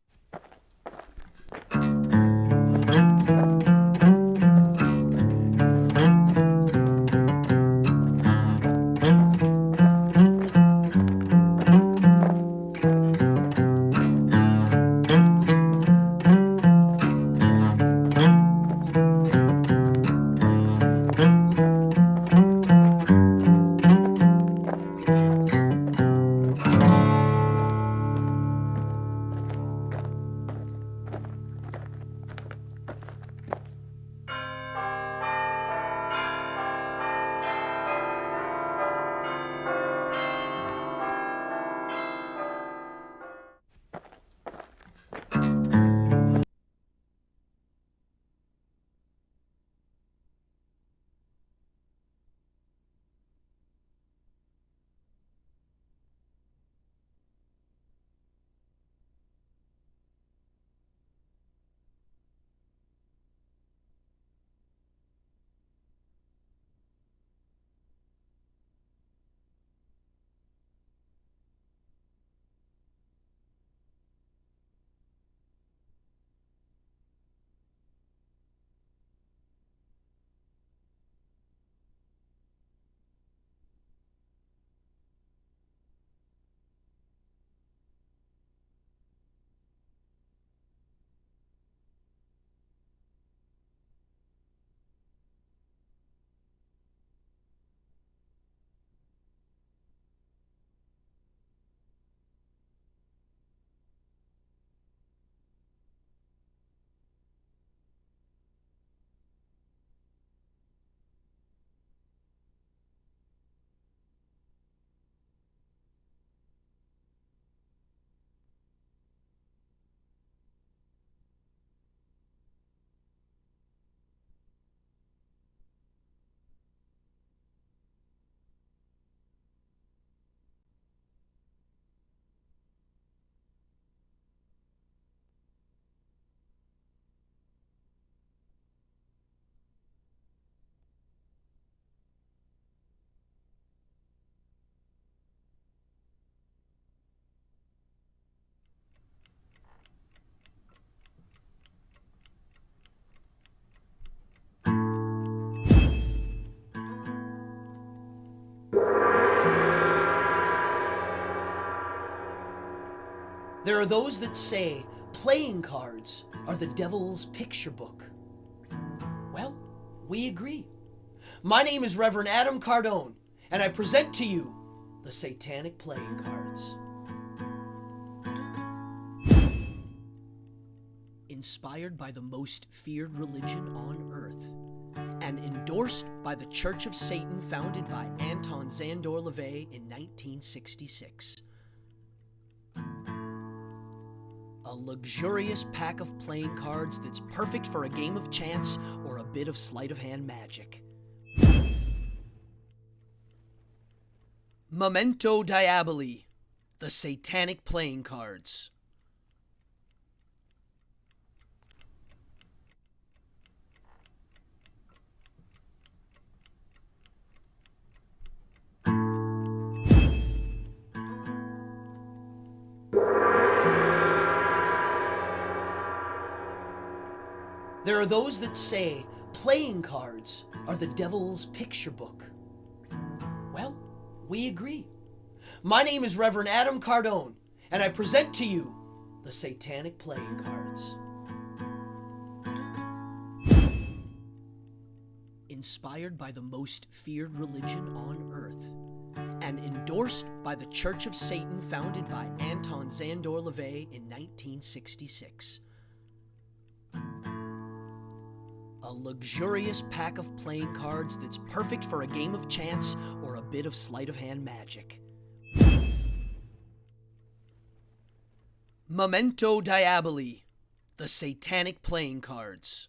There are those that say playing cards are the devil's picture book. Well, we agree. My name is Reverend Adam Cardone, and I present to you the Satanic Playing Cards. Inspired by the most feared religion on earth, and endorsed by the Church of Satan founded by Anton Szandor LaVey in 1966. A luxurious pack of playing cards that's perfect for a game of chance or a bit of sleight of hand magic. Memento Diaboli, the Satanic Playing Cards. There are those that say playing cards are the devil's picture book. Well, we agree. My name is Reverend Adam Cardone, and I present to you the Satanic Playing Cards. Inspired by the most feared religion on earth, and endorsed by the Church of Satan founded by Anton Szandor LaVey in 1966. A luxurious pack of playing cards that's perfect for a game of chance or a bit of sleight of hand magic. Memento Diaboli, the Satanic Playing Cards.